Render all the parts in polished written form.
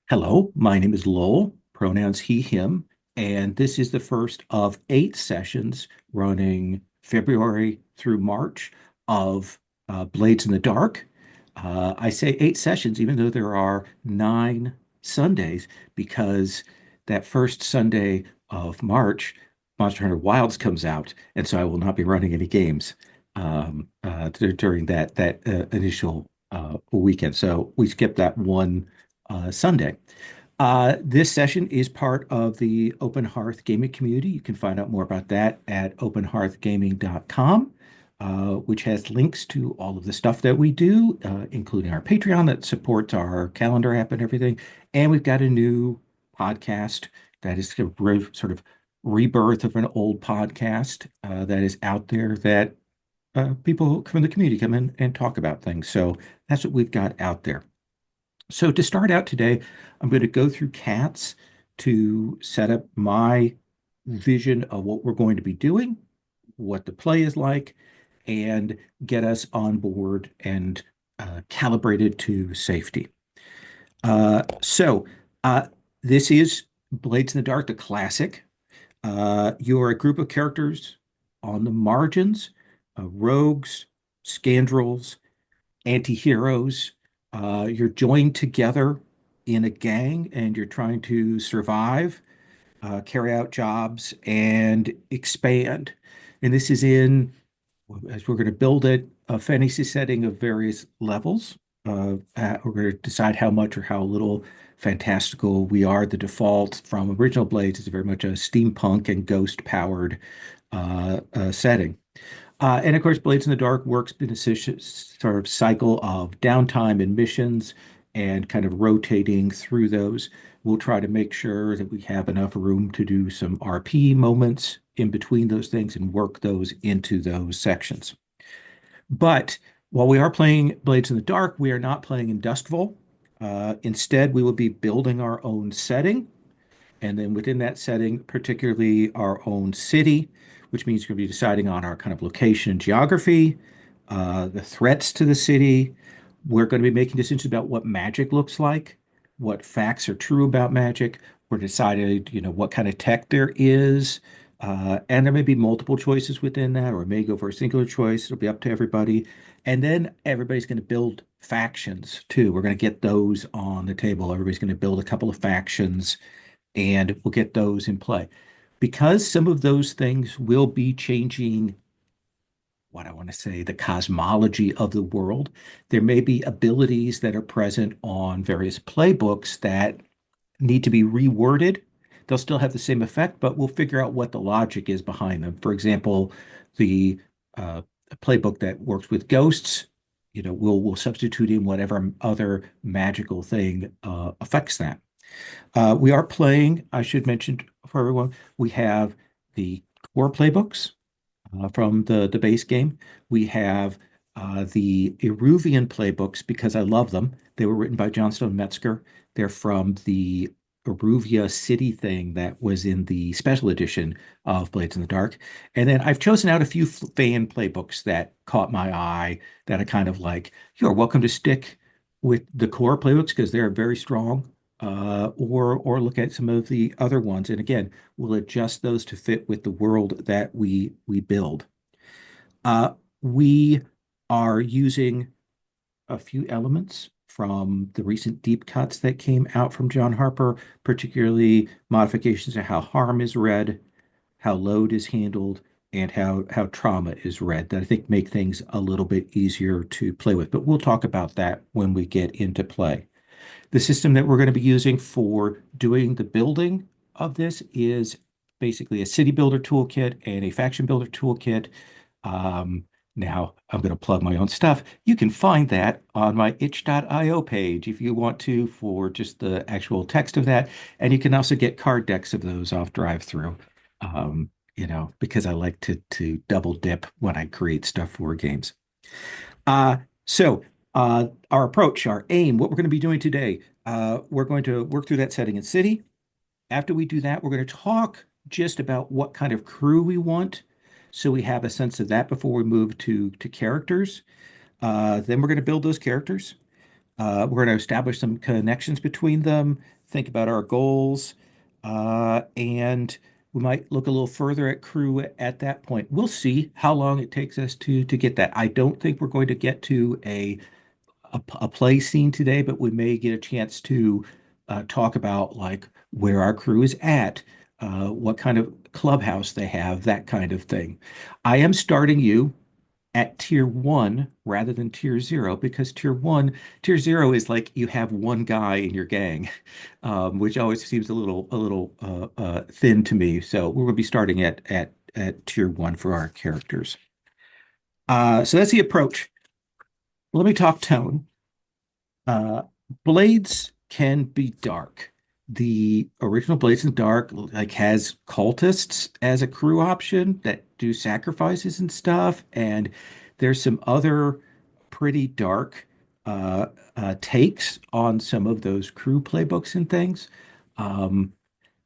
Hello, my name is Lowell, pronouns he, him, and this is the first of 8 sessions running February through March of Blades in the Dark. I say 8 sessions, even though there are 9 Sundays, because that first Sunday of March, Monster Hunter Wilds comes out, and so I will not be running any games during that initial weekend. So we skipped that one Sunday. This session is part of the Open Hearth Gaming Community. You can find out more about that at openhearthgaming.com, which has links to all of the stuff that we do, including our Patreon that supports our calendar app and everything. And we've got a new podcast that is sort of rebirth of an old podcast that is out there that people from the community come in and talk about things. So that's what we've got out there. So to start out today, I'm going to go through cats to set up my vision of what we're going to be doing, what the play is like, and get us on board and calibrated to safety. So this is Blades in the Dark, the classic. You're a group of characters on the margins, rogues, scoundrels, anti-heroes. You're joined together in a gang and you're trying to survive, carry out jobs, and expand. And this is as we're going to build it, a fantasy setting of various levels. We're going to decide how much or how little fantastical we are. The default from original Blades is very much a steampunk and ghost powered setting. And of course, Blades in the Dark works in a sort of cycle of downtime and missions and kind of rotating through those. We'll try to make sure that we have enough room to do some RP moments in between those things and work those into those sections. But while we are playing Blades in the Dark, we are not playing in Dustful. Instead, we will be building our own setting and then within that setting, particularly our own city, which means we're going to be deciding on our kind of location and geography, the threats to the city. We're going to be making decisions about what magic looks like, what facts are true about magic. We're deciding, what kind of tech there is. And there may be multiple choices within that, or it may go for a singular choice. It'll be up to everybody. And then everybody's going to build factions too. We're going to get those on the table. Everybody's going to build a couple of factions and we'll get those in play. Because some of those things will be changing what I want to say, the cosmology of the world, there may be abilities that are present on various playbooks that need to be reworded. They'll still have the same effect, but we'll figure out what the logic is behind them. For example, the playbook that works with ghosts, we'll substitute in whatever other magical thing affects that. We are playing, I should mention for everyone, we have the core playbooks from the base game. We have the Eruvian playbooks because I love them. They were written by Johnstone Metzger. They're from the Eruvia City thing that was in the special edition of Blades in the Dark. And then I've chosen out a few fan playbooks that caught my eye that I kind of like. You're welcome to stick with the core playbooks because they're very strong or look at some of the other ones. And again, we'll adjust those to fit with the world that we build. We are using a few elements from the recent deep cuts that came out from John Harper, particularly modifications to how harm is read, how load is handled, and how trauma is read that I think make things a little bit easier to play with. But we'll talk about that when we get into play. The system that we're going to be using for doing the building of this is basically a city builder toolkit and a faction builder toolkit. Um, Now, I'm going to plug my own stuff. You can find that on my itch.io page if you want to for just the actual text of that. And you can also get card decks of those off drive-through, because I like to double dip when I create stuff for games. So our approach, our aim, what we're going to be doing today, we're going to work through that setting in city. After we do that, we're going to talk just about what kind of crew we want, so we have a sense of that before we move to characters. Then we're going to build those characters. We're going to establish some connections between them, think about our goals, and we might look a little further at crew at that point. We'll see how long it takes us to get that. I don't think we're going to get to a play scene today, but we may get a chance to talk about like where our crew is at, what kind of clubhouse they have, that kind of thing. I am starting you at tier one rather than tier zero because tier zero is like you have one guy in your gang, which always seems a little thin to me. So we're going to be starting at tier one for our characters. So that's the approach. Let me talk tone. Uh, Blades can be dark. The original Blades in Dark like has cultists as a crew option that do sacrifices and stuff, and there's some other pretty dark takes on some of those crew playbooks and things. Um,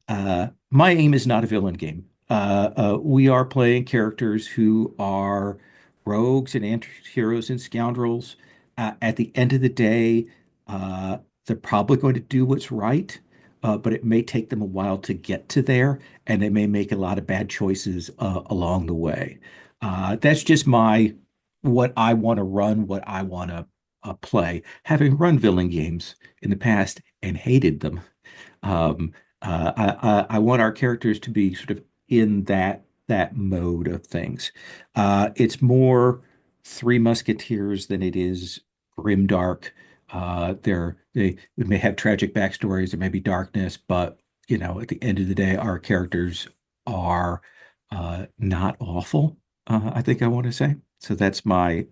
my aim is not a villain game. We are playing characters who are rogues and anti-heroes and scoundrels. At the end of the day, uh, they're probably going to do what's right, but it may take them a while to get to there, and they may make a lot of bad choices along the way. That's just my what I want to run, what I want to play. Having run villain games in the past and hated them. Um, I want our characters to be sort of in that mode of things. It's more Three Musketeers than it is grimdark. They may have tragic backstories, there may be darkness, but at the end of the day, our characters are not awful. I think I want to say. So that's my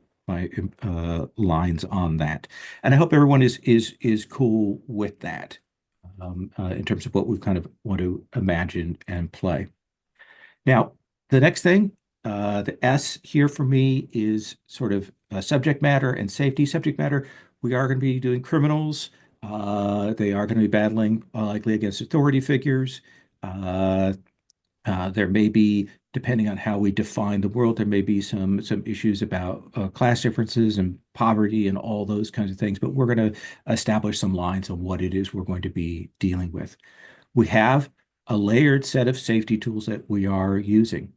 lines on that, and I hope everyone is cool with that in terms of what we kind of want to imagine and play. Now, the next thing, the S here for me is sort of subject matter and safety. Subject matter, we are going to be doing criminals. They are going to be battling likely against authority figures. Uh, there may be, depending on how we define the world, there may be some issues about class differences and poverty and all those kinds of things. But we're going to establish some lines on what it is we're going to be dealing with. We have a layered set of safety tools that we are using.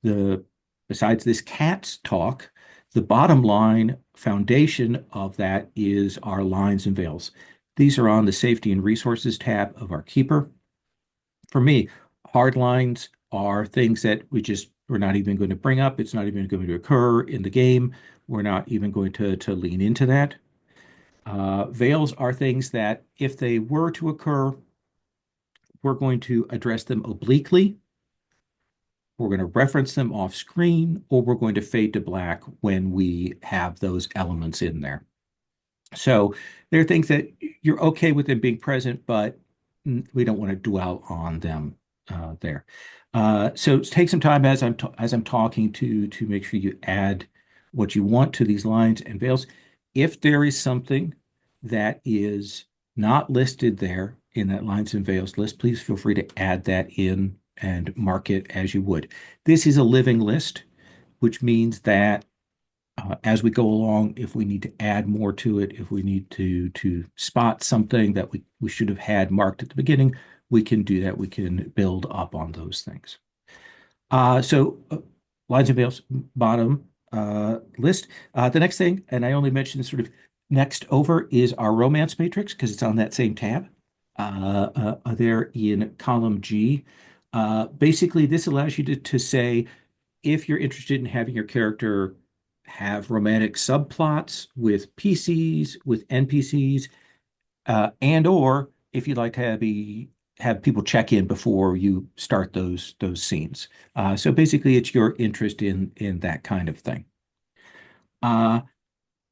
The Besides this cat's talk, the bottom line foundation of that is our lines and veils. These are on the safety and resources tab of our keeper. For me, hard lines are things that we're not even going to bring up. It's not even going to occur in the game. We're not even going to lean into that. Veils are things that if they were to occur, we're going to address them obliquely. We're going to reference them off screen, or we're going to fade to black when we have those elements in there. So there are things that you're okay with them being present, but we don't want to dwell on them there. So take some time as I'm talking to make sure you add what you want to these lines and veils. If there is something that is not listed there in that lines and veils list, please feel free to add that in and mark it as you would. This is a living list, which means that as we go along, if we need to add more to it, if we need to spot something that we should have had marked at the beginning, we can do that. We can build up on those things. So lines and veils, bottom list. The next thing, and I only mentioned sort of next over, is our romance matrix because it's on that same tab there in column G. Basically, this allows you to say if you're interested in having your character have romantic subplots with PCs, with NPCs, and or if you'd like to have people check in before you start those scenes. So basically, it's your interest in that kind of thing. Uh,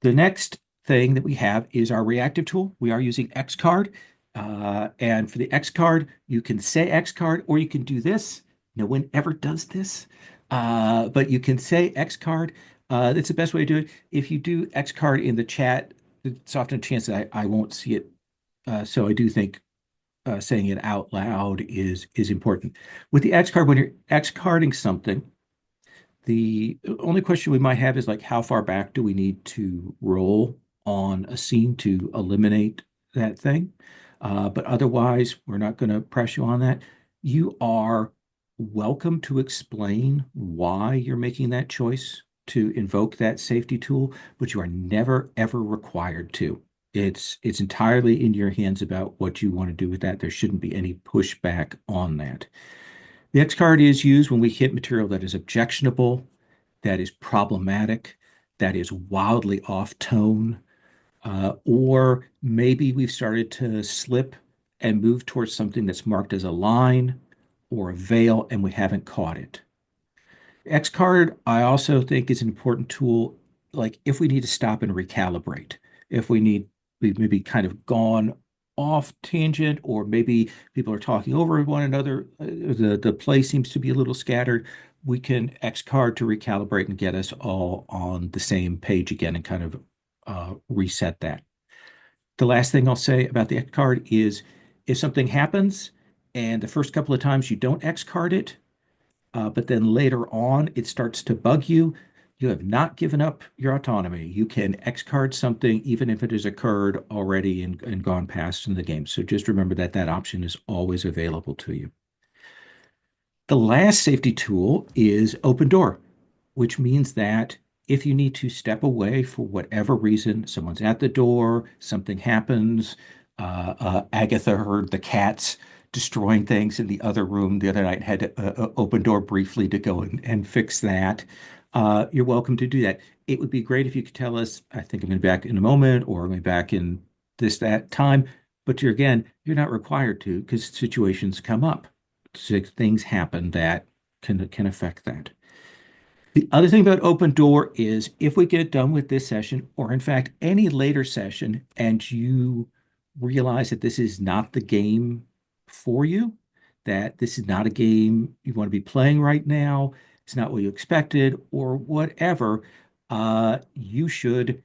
the next thing that we have is our reactive tool. We are using X card. And for the X card, you can say X card or you can do this. No one ever does this. But you can say X card. That's the best way to do it. If you do X card in the chat, it's often a chance that I won't see it. So I do think saying it out loud is important. With the X card, when you're X carding something, the only question we might have is like how far back do we need to roll on a scene to eliminate that thing. But otherwise, we're not going to press you on that. You are welcome to explain why you're making that choice to invoke that safety tool, but you are never, ever required to. It's entirely in your hands about what you want to do with that. There shouldn't be any pushback on that. The X card is used when we hit material that is objectionable, that is problematic, that is wildly off tone, or maybe we've started to slip and move towards something that's marked as a line or a veil and we haven't caught it. X card, I also think is an important tool, like if we need to stop and recalibrate, if we've maybe kind of gone off tangent, or maybe people are talking over one another, the play seems to be a little scattered, we can X card to recalibrate and get us all on the same page again and kind of reset that. The last thing I'll say about the X card is if something happens and the first couple of times you don't X card it, but then later on it starts to bug you, you have not given up your autonomy. You can X card something even if it has occurred already and gone past in the game. So just remember that that option is always available to you. The last safety tool is open door, which means that if you need to step away for whatever reason, someone's at the door, something happens. Agatha heard the cats destroying things in the other room the other night, had to open door briefly to go and fix that. You're welcome to do that. It would be great if you could tell us, I think I'm going to be back in a moment, or I'm going to be back in that time. But you're not required to because situations come up. So things happen that can affect that. The other thing about open door is if we get done with this session, or in fact, any later session, and you realize that this is not the game for you, that this is not a game you want to be playing right now, it's not what you expected, or whatever, you should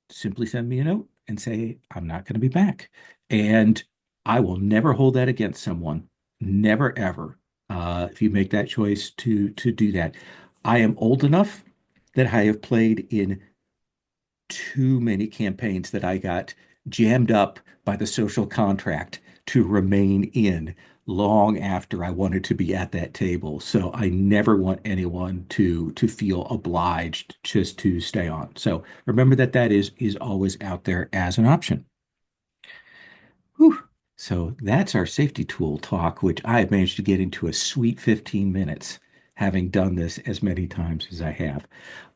simply send me a note and say, I'm not going to be back. And I will never hold that against someone. Never, ever. If you make that choice to do that. I am old enough that I have played in too many campaigns that I got jammed up by the social contract to remain in long after I wanted to be at that table. So I never want anyone to feel obliged just to stay on. So remember that that is always out there as an option. Whew. So that's our safety tool talk, which I have managed to get into a sweet 15 minutes, having done this as many times as I have.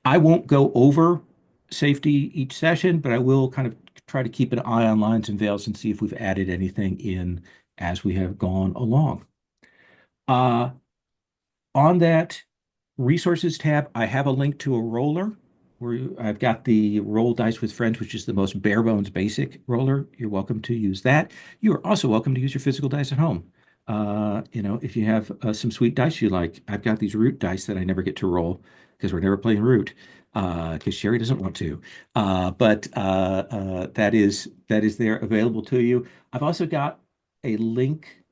I won't go over safety each session, but I will kind of try to keep an eye on lines and veils and see if we've added anything in as we have gone along. Uh, on that resources tab, I have a link to a roller where I've got the roll dice with friends, which is the most bare bones basic roller. You're welcome to use that. You are also welcome to use your physical dice at home. If you have some sweet dice you like, I've got these root dice that I never get to roll because we're never playing root because Sherry doesn't want to. But that is there available to you. I've also got a link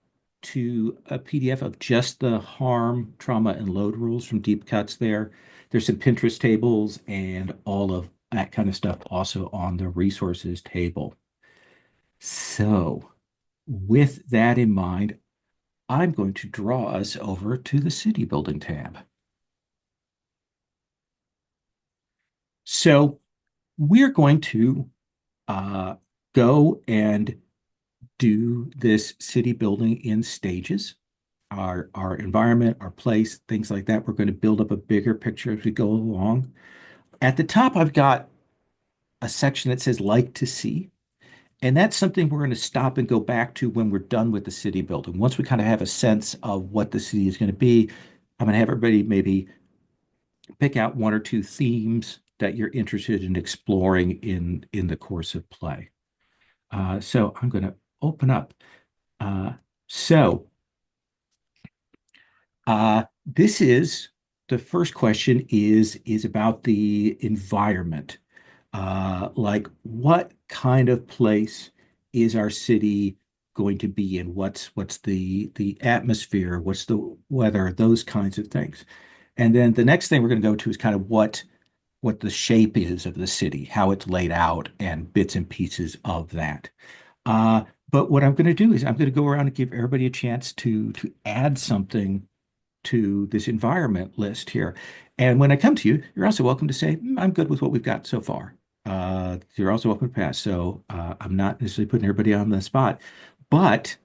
to a PDF of just the harm, trauma, and load rules from Deep Cuts there. There's some Pinterest tables and all of that kind of stuff also on the resources table. So, with that in mind, I'm going to draw us over to the city building tab. So, we're going to uh, go and do this city building in stages. Our environment, our place, things like that. We're going to build up a bigger picture as we go along. At the top, I've got a section that says like to see. And that's something we're going to stop and go back to when we're done with the city building. Once we kind of have a sense of what the city is going to be, I'm going to have everybody maybe pick out one or two themes that you're interested in exploring in the course of play. So I'm going to open up. Uh, so this is the first question is about the environment. Like what kind of place is our city going to be in? What's the atmosphere? What's the weather? Those kinds of things. And then the next thing we're going to go to is kind of what what the shape is of the city, how it's laid out, and bits and pieces of that. But what I'm going to do is I'm going to go around and give everybody a chance to add something to this environment list here. And when I come to you, you're also welcome to say, I'm good with what we've got so far. You're also welcome to pass. So I'm not necessarily putting everybody on the spot, but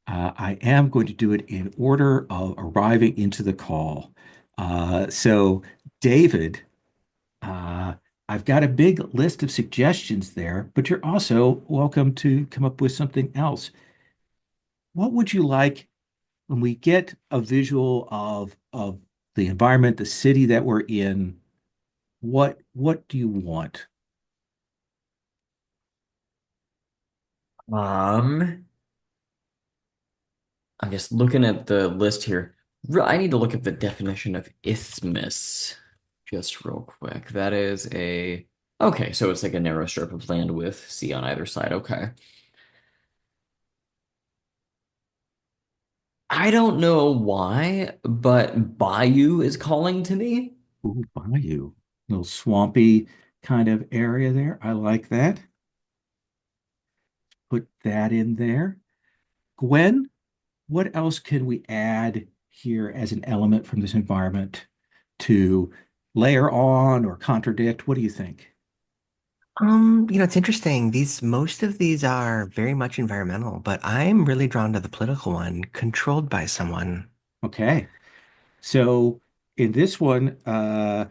I am going to do it in order of arriving into the call. So, David, uh, I've got a big list of suggestions there, but you're also welcome to come up with something else. What would you like when we get a visual of the environment, the city that we're in? What do you want? Um, I'm just looking at the list here. I need to look at the definition of isthmus just real quick. That is a okay, so it's like a narrow strip of land with sea on either side. Okay. I don't know why, but Bayou is calling to me. Ooh, bayou, little swampy kind of area there. I like that. Put that in there. Gwen, what else can we add here as an element from this environment to layer on or contradict? What do you think? It's interesting. Most of these are very much environmental, but I'm really drawn to the political one, controlled by someone. Okay. So in this one, do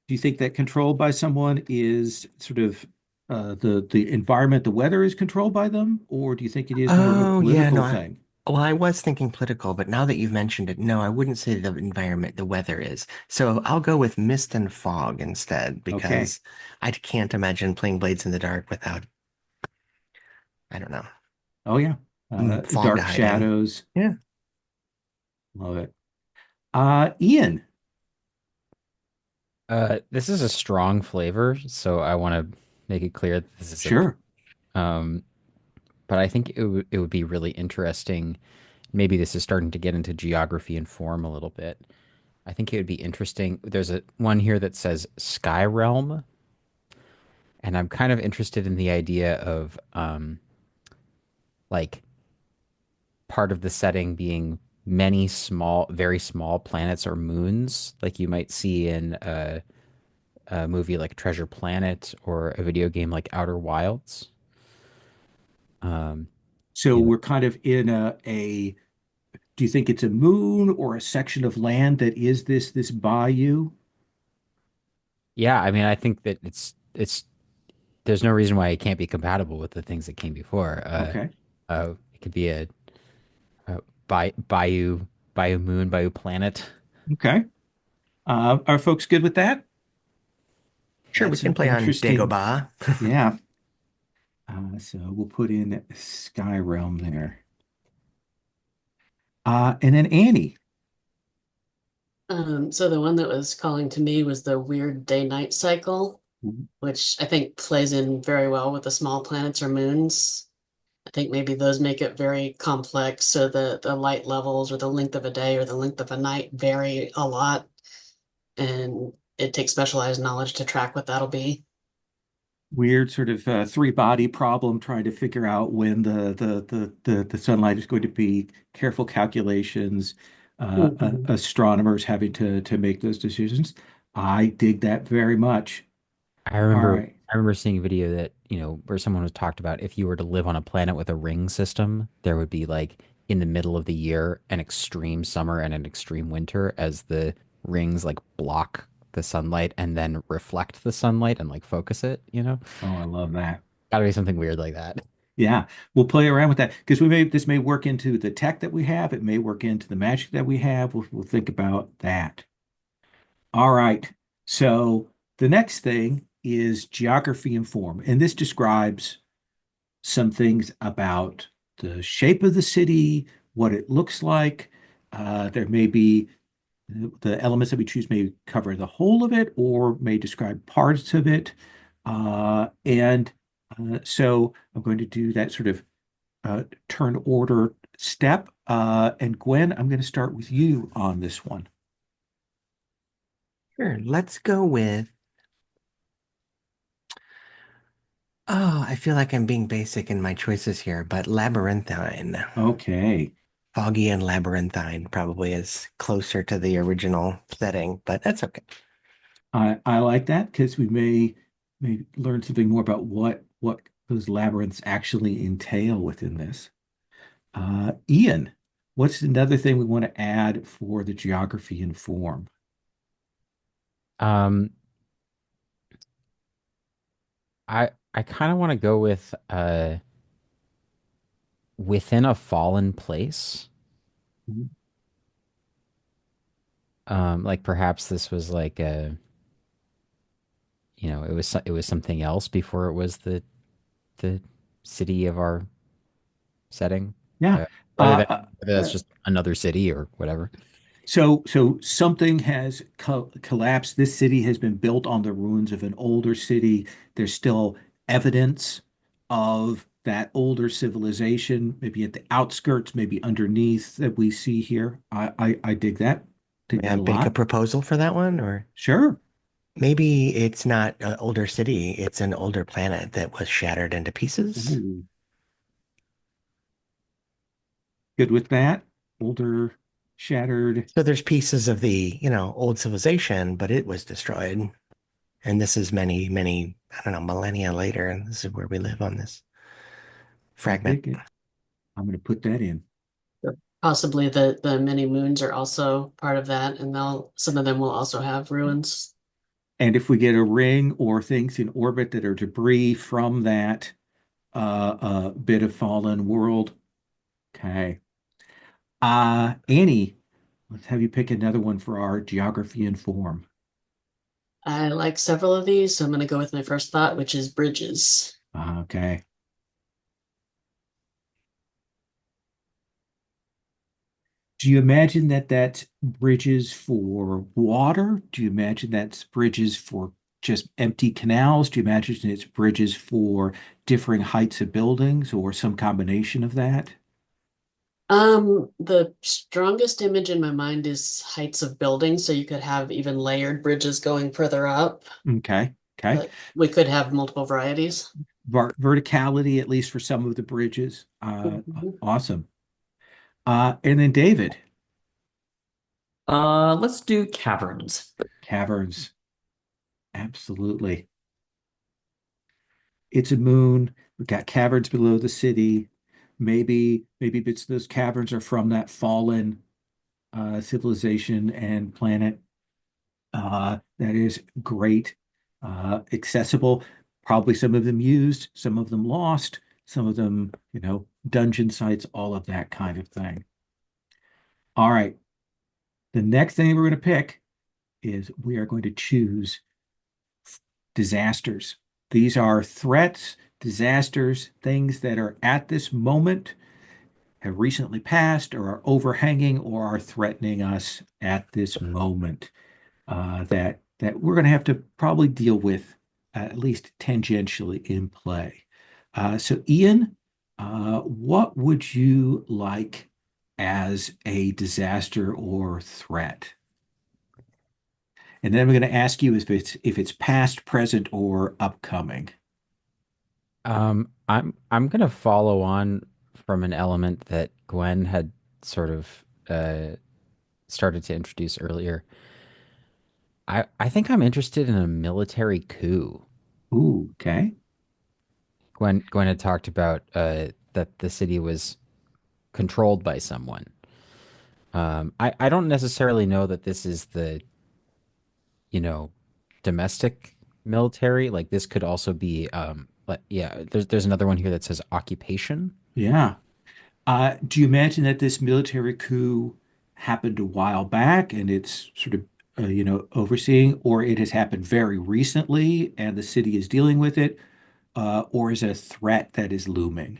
you think that controlled by someone is sort of the environment, the weather is controlled by them, or do you think it is more of a Oh, yeah, political thing? well, I was thinking political, but now that you've mentioned it, no, I wouldn't say the environment, the weather is. So I'll go with mist and fog instead, Okay. because I can't imagine playing Blades in the Dark without, I don't know, Oh yeah. fog to Dark hide in. shadows. Yeah, Love it. Ian, This is a strong flavor, so I want to make it clear that this is a sure. um, but I think it would be really interesting. Maybe this is starting to get into geography and form a little bit. I think it would be interesting. There's a one here that says Sky Realm, and I'm kind of interested in the idea of like part of the setting being many small, very small planets or moons, like you might see in a movie like Treasure Planet or a video game like Outer Wilds. Um, So you know, we're kind of in do you think it's a moon or a section of land that is this bayou? yeah, I mean, I think that it's there's no reason why it can't be compatible with the things that came before. Okay. It could be a Bayou Moon, Bayou Planet. Okay. Are folks good with that? sure, we That's can an play on interesting, Dagobah. yeah. So we'll put in Sky Realm there. And then Annie. So the one that was calling to me was the weird day-night cycle, which I think plays in very well with the small planets or moons. I think maybe those make it very complex, so the light levels or the length of a day or the length of a night vary a lot, and it takes specialized knowledge to track what that'll be. Weird sort of three body problem trying to figure out when the sunlight is going to be, careful calculations, Mhm. astronomers having to make those decisions. I dig that very much. I All remember right. I remember seeing a video that, where someone was talked about if you were to live on a planet with a ring system, there would be like in the middle of the year an extreme summer and an extreme winter as the rings like block the sunlight and then reflect the sunlight and like focus it. Oh, I love that. Gotta be something weird like that. Yeah, we'll play around with that because this may work into the tech that we have. It may work into the magic that we have. We'll think about that. All right. So the next thing is geography and form, and this describes some things about the shape of the city, what it looks like. There may be the elements that we choose may cover the whole of it or may describe parts of it. And so I'm going to do that sort of turn order step. And Gwen, I'm going to start with you on this one. Sure. Let's go with, oh, I feel like I'm being basic in my choices here, but labyrinthine. Okay. Foggy and labyrinthine probably is closer to the original setting, but that's okay. I like that because we may learn something more about what those labyrinths actually entail within this. Ian, what's another thing we want to add for the geography and form? Um, I kind of want to go with within a fallen place. Mhm. Like perhaps this was like it was something else before it was the city of our setting. Yeah. Uh, whether Uh, that uh, whether that's uh, just another city or whatever. so something has collapsed. This city has been built on the ruins of an older city. There's still evidence of that older civilization, maybe at the outskirts, maybe underneath that we see here. I dig that. Dig May I that a make a lot. proposal for that one? Or Sure. maybe it's not an older city, it's an older planet that was shattered into pieces. Ooh, good with that. Older, shattered. So there's pieces of the, old civilization, but it was destroyed. And this is many, many, I don't know, millennia later, and this is where we live on this I fragment. dig it. I'm going to put that in. Possibly the many moons are also part of that, and they'll some of them will also have ruins. And if we get a ring or things in orbit that are debris from that bit of fallen world, okay. Annie, let's have you pick another one for our geography and form. I like several of these, so I'm going to go with my first thought, which is bridges. Okay. Do you imagine that that's bridges for water? Do you imagine that's bridges for just empty canals? Do you imagine it's bridges for differing heights of buildings or some combination of that? The strongest image in my mind is heights of buildings, so you could have even layered bridges going further up. Okay. Okay. Like we could have multiple varieties. Verticality, at least for some of the bridges. Mhm. Awesome. And then David, Let's do caverns. caverns. Absolutely. It's a moon. We've got caverns below the city. Maybe bits of those caverns are from that fallen civilization and planet. That is great. Accessible. Probably some of them used, some of them lost, some of them, dungeon sites, all of that kind of thing. All right. The next thing we're going to pick is we are going to choose disasters. These are threats, disasters, things that are at this moment, have recently passed, or are overhanging, or are threatening us at this moment. That we're going to have to probably deal with at least tangentially in play. So, Ian, what would you like as a disaster or threat? And then I'm going to ask you if it's past, present, or upcoming. I'm gonna follow on from an element that Gwen had sort of started to introduce earlier. I think I'm interested in a military coup. Ooh, okay. Gwen had talked about that the city was controlled by someone. I don't necessarily know that this is the, you know, domestic military. Like this could also be but yeah, there's another one here that says occupation. Yeah. Do you imagine that this military coup happened a while back and it's sort of, overseeing, or it has happened very recently and the city is dealing with it, or is it a threat that is looming?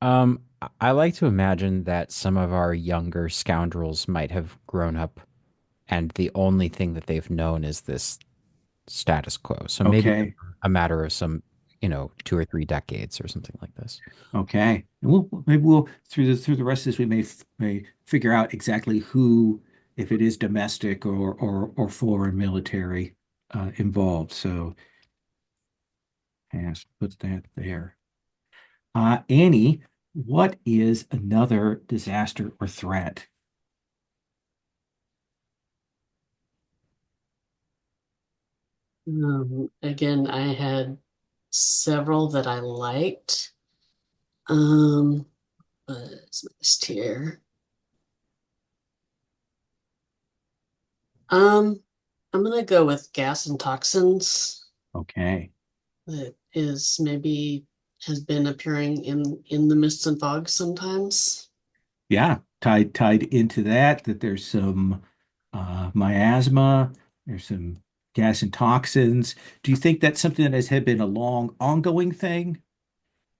I like to imagine that some of our younger scoundrels might have grown up and the only thing that they've known is this status quo. So maybe Okay. a matter of some, 2 or 3 decades or something like this. Okay. And maybe we'll through the rest of this we may figure out exactly who if it is domestic or foreign military involved. So, yes, put that there. Annie, what is another disaster or threat? Again, I had several that I liked. Um, what's my list here? Um, I'm gonna go with gas and toxins. Okay. That is maybe has been appearing in the mists and fogs sometimes. Yeah, tied into that there's some miasma, there's some gas and toxins. Do you think that's something that has had been a long ongoing thing?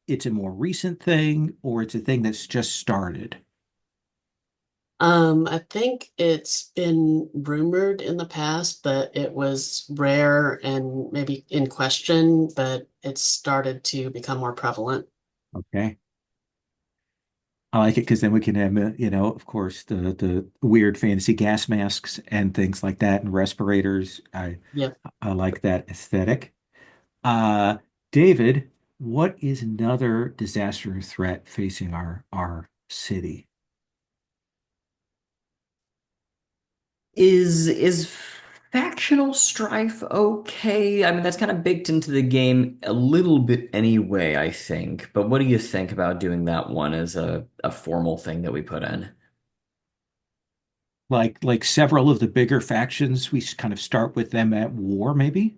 It's a more recent thing, or it's a thing that's just started? I think it's been rumored in the past, but it was rare and maybe in question, but it's started to become more prevalent. Okay. I like it because then we can have, of course, the weird fantasy gas masks and things like that and respirators. Yep. I like that aesthetic. Uh, David, what is another disaster threat facing our city? Is factional strife okay? I mean, that's kind of baked into the game a little bit anyway, I think. But what do you think about doing that one as a formal thing that we put in? Like several of the bigger factions, we kind of start with them at war, maybe.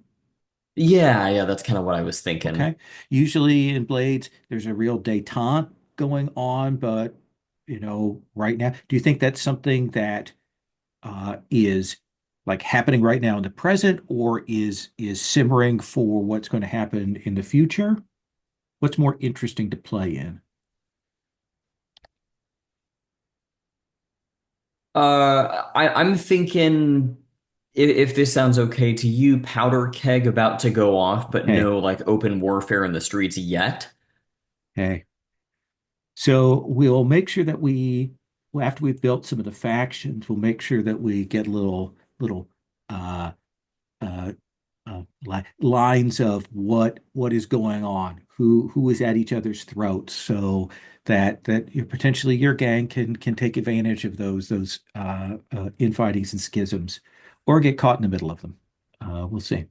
Yeah, yeah, that's kind of what I was thinking. Okay. Usually in Blades, there's a real détente going on, but right now, do you think that's something that is like happening right now in the present, or is simmering for what's going to happen in the future? What's more interesting to play in? I'm thinking if this sounds okay to you, powder keg about to go off, but Hey, no like open warfare in the streets yet. hey. So we'll make sure that well, after we've built some of the factions, we'll make sure that we get little uh, uh, li lines of what is going on, who is at each other's throats, so that potentially your gang can take advantage of those infightings and schisms, or get caught in the middle of them. We'll see.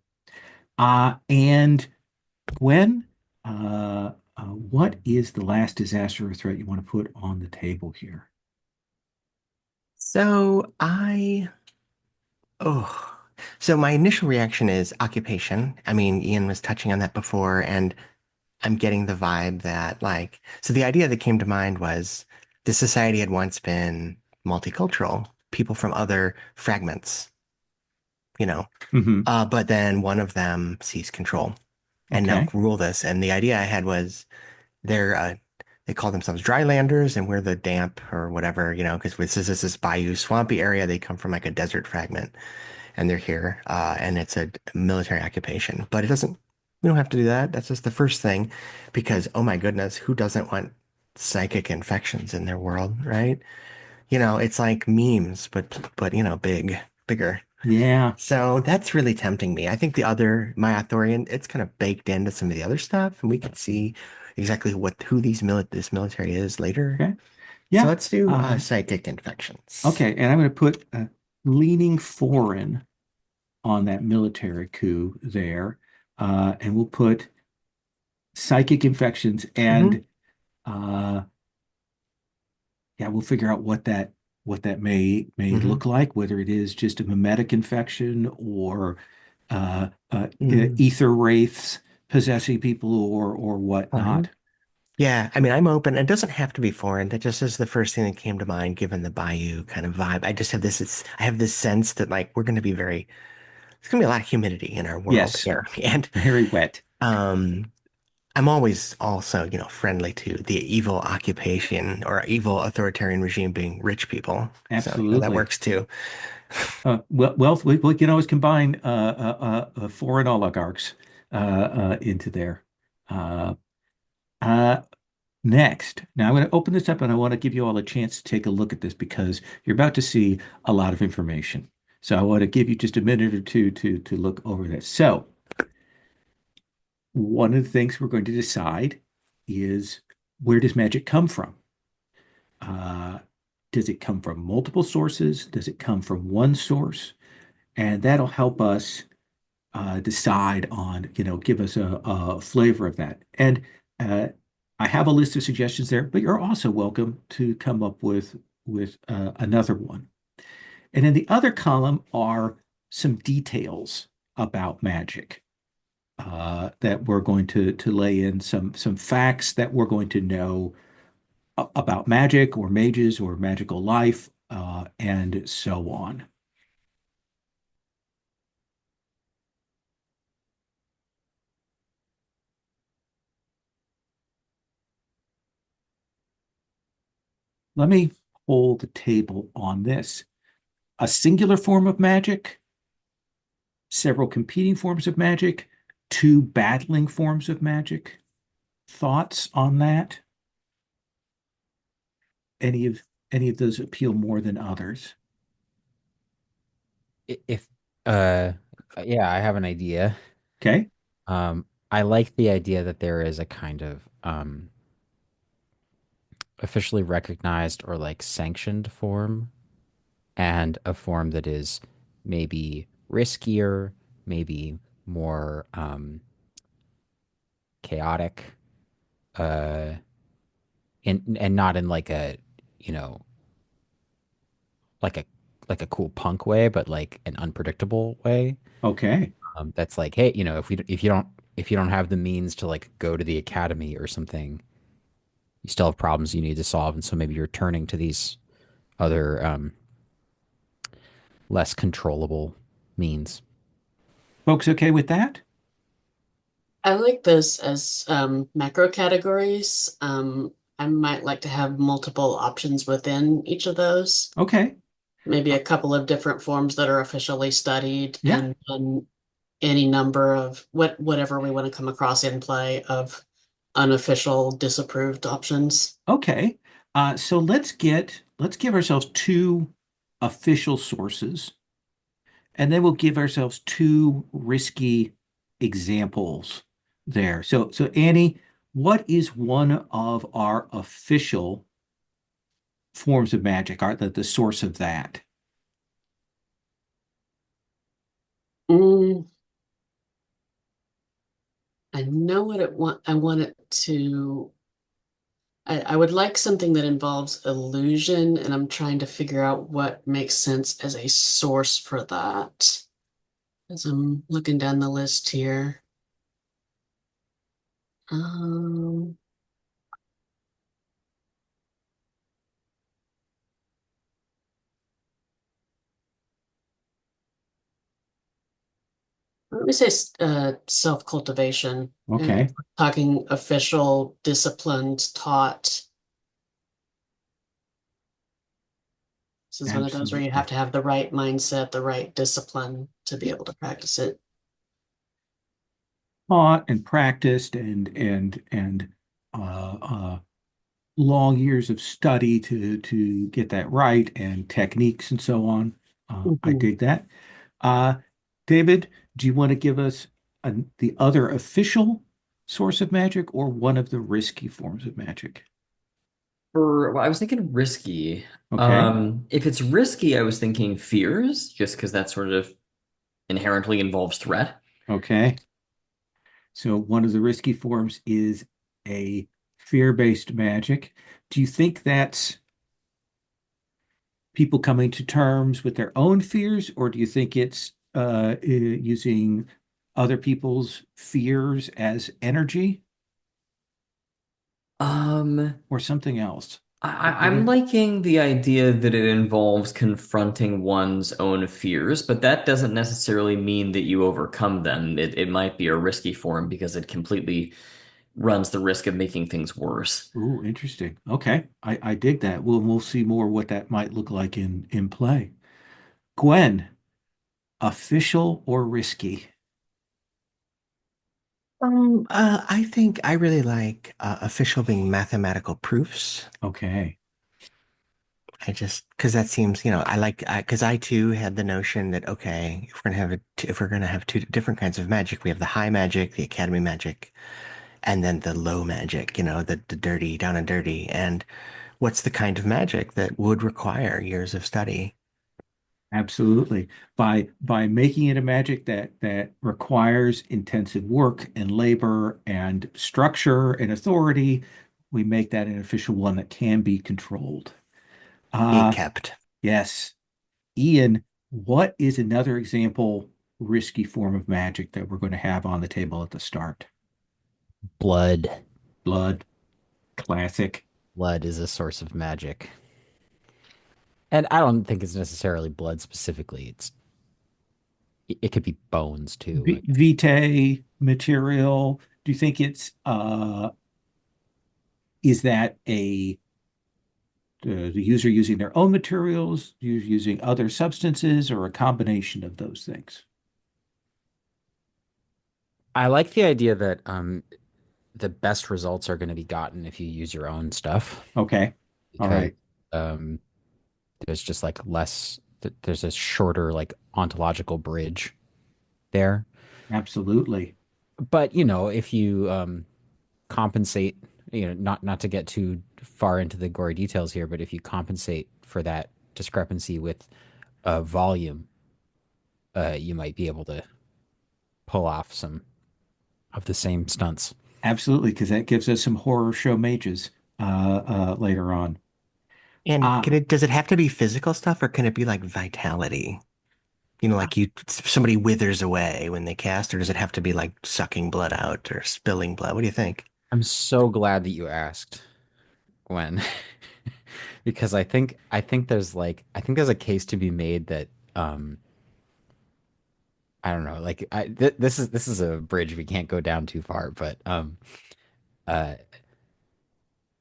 And Gwen, what is the last disaster or threat you want to put on the table here? So I, oh, so my initial reaction is occupation. I mean, Ian was touching on that before, and I'm getting the vibe that so the idea that came to mind was the society had once been multicultural, people from other fragments, you know, Hmm. but then one of them seized control and now Okay. rule this. And the idea I had was they're they call themselves drylanders, and we're the damp or whatever, because this is bayou swampy area. They come from like a desert fragment, and they're here, and it's a military occupation. But it doesn't. We don't have to do that. That's just the first thing, because oh my goodness, who doesn't want psychic infections in their world, right? It's like memes, but bigger. Yeah. So that's really tempting me. I think the other my Arthurian, it's kind of baked into some of the other stuff, and we can see exactly who this military is later. Okay. So Yeah. let's do Uh, psychic infections. okay. And I'm going to put leaning foreign on that military coup there. And we'll put psychic infections Hmm. and uh, yeah, we'll figure out what that may Hmm. look like, whether it is just a mimetic infection or Hmm. ether wraiths possessing people or whatnot. Fine. Yeah, I mean, I'm open. It doesn't have to be foreign. That just is the first thing that came to mind, given the Bayou kind of vibe. I just have I have this sense that we're going to be there's going to be a lot of humidity in our world Yes, here, and very wet. um, I'm always also, friendly to the evil occupation or evil authoritarian regime being rich people. So, that Absolutely. works too. Wealth, we can always combine foreign oligarchs into there. Uh, uh, Next, now I'm going to open this up and I want to give you all a chance to take a look at this because you're about to see a lot of information. So I want to give you just a minute or two to look over this. So one of the things we're going to decide is where does magic come from? Uh, does it come from multiple sources? Does it come from one source? And that'll help us decide on, give us a flavor of that. And uh, I have a list of suggestions there, but you're also welcome to come up with another one. And in the other column are some details about magic that we're going to lay in some facts that we're going to know about magic or mages or magical life and so on. Let me hold the table on this. A singular form of magic, several competing forms of magic, two battling forms of magic. Thoughts on that? Any of any of those appeal more than others? If uh yeah, I have an idea. Okay. I like the idea that there is a kind of officially recognized or like sanctioned form and a form that is maybe riskier, maybe more chaotic, uh and not in like a, you know, like a like a cool punk way, but like an unpredictable way. Okay. That's like, hey, if you don't have the means to like go to the academy or something, you still have problems you need to solve, and so maybe you're turning to these other less controllable means. Folks okay with that? I like this as macro categories. I might like to have multiple options within each of those. Okay. Maybe a couple of different forms that are officially studied, Yeah. and then any number of whatever we want to come across in play of unofficial disapproved options. Okay. So let's give ourselves two official sources, and then we'll give ourselves two risky examples there. So Annie, what is one of our official forms of magic? Are the source of that? Mm, I know what it want. I want it to. I would like something that involves illusion, and I'm trying to figure out what makes sense as a source for that. As I'm looking down the list here. Um, Let me say self-cultivation. If Okay. we're talking official, disciplined, taught. This is one of those where you have Absolutely. to have the right mindset, the right discipline to be able to practice it. Taught and practiced and uh, uh, long years of study to get that right and techniques and so on. I Mhm. dig that. Uh, David, do you want to give us the other official source of magic or one of the risky forms of magic? Well, I was thinking risky. Okay. If it's risky, I was thinking fears, just because that sort of inherently involves threat. Okay. So one of the risky forms is a fear-based magic. Do you think that's people coming to terms with their own fears, or do you think it's using other people's fears as energy Um, or something else? What I'm do liking the idea that it involves confronting one's own fears, but that doesn't necessarily mean that you overcome them. It might be a risky form because it completely runs the risk of making things worse. Ooh, interesting. Okay, I dig that. We'll see more what that might look like in play. Gwen, official or risky? I think I really like official being mathematical proofs. Okay. I just because that seems, I like because I too had the notion that okay, if we're gonna have two different kinds of magic, we have the high magic, the academy magic, and then the low magic, the dirty, down and dirty. And what's the kind of magic that would require years of study? Absolutely. By making it a magic that requires intensive work and labor and structure and authority, we make that an official one that can be controlled. Gate Uh, kept. yes. Ian, what is another example risky form of magic that we're going to have on the table at the start? Blood. Blood, classic. Blood is a source of magic. And I don't think it's necessarily blood specifically. It could be bones too, I guess. Vitae material. Do you think is that the user using their own materials, using other substances, or a combination of those things? I like the idea that the best results are going to be gotten if you use your own stuff Okay. All because right. um there's just like there's a shorter like ontological bridge there. Absolutely. But if you compensate, not to get too far into the gory details here, but if you compensate for that discrepancy with volume, you might be able to pull off some of the same stunts. Absolutely, because that gives us some horror show mages later on. And Uh, does it have to be physical stuff or can it be like vitality? Like somebody withers away when they cast, or does it have to be like sucking blood out or spilling blood? What do you think? I'm so glad that you asked, Gwen, because I think there's a case to be made that I don't know, like this is a bridge we can't go down too far, but uh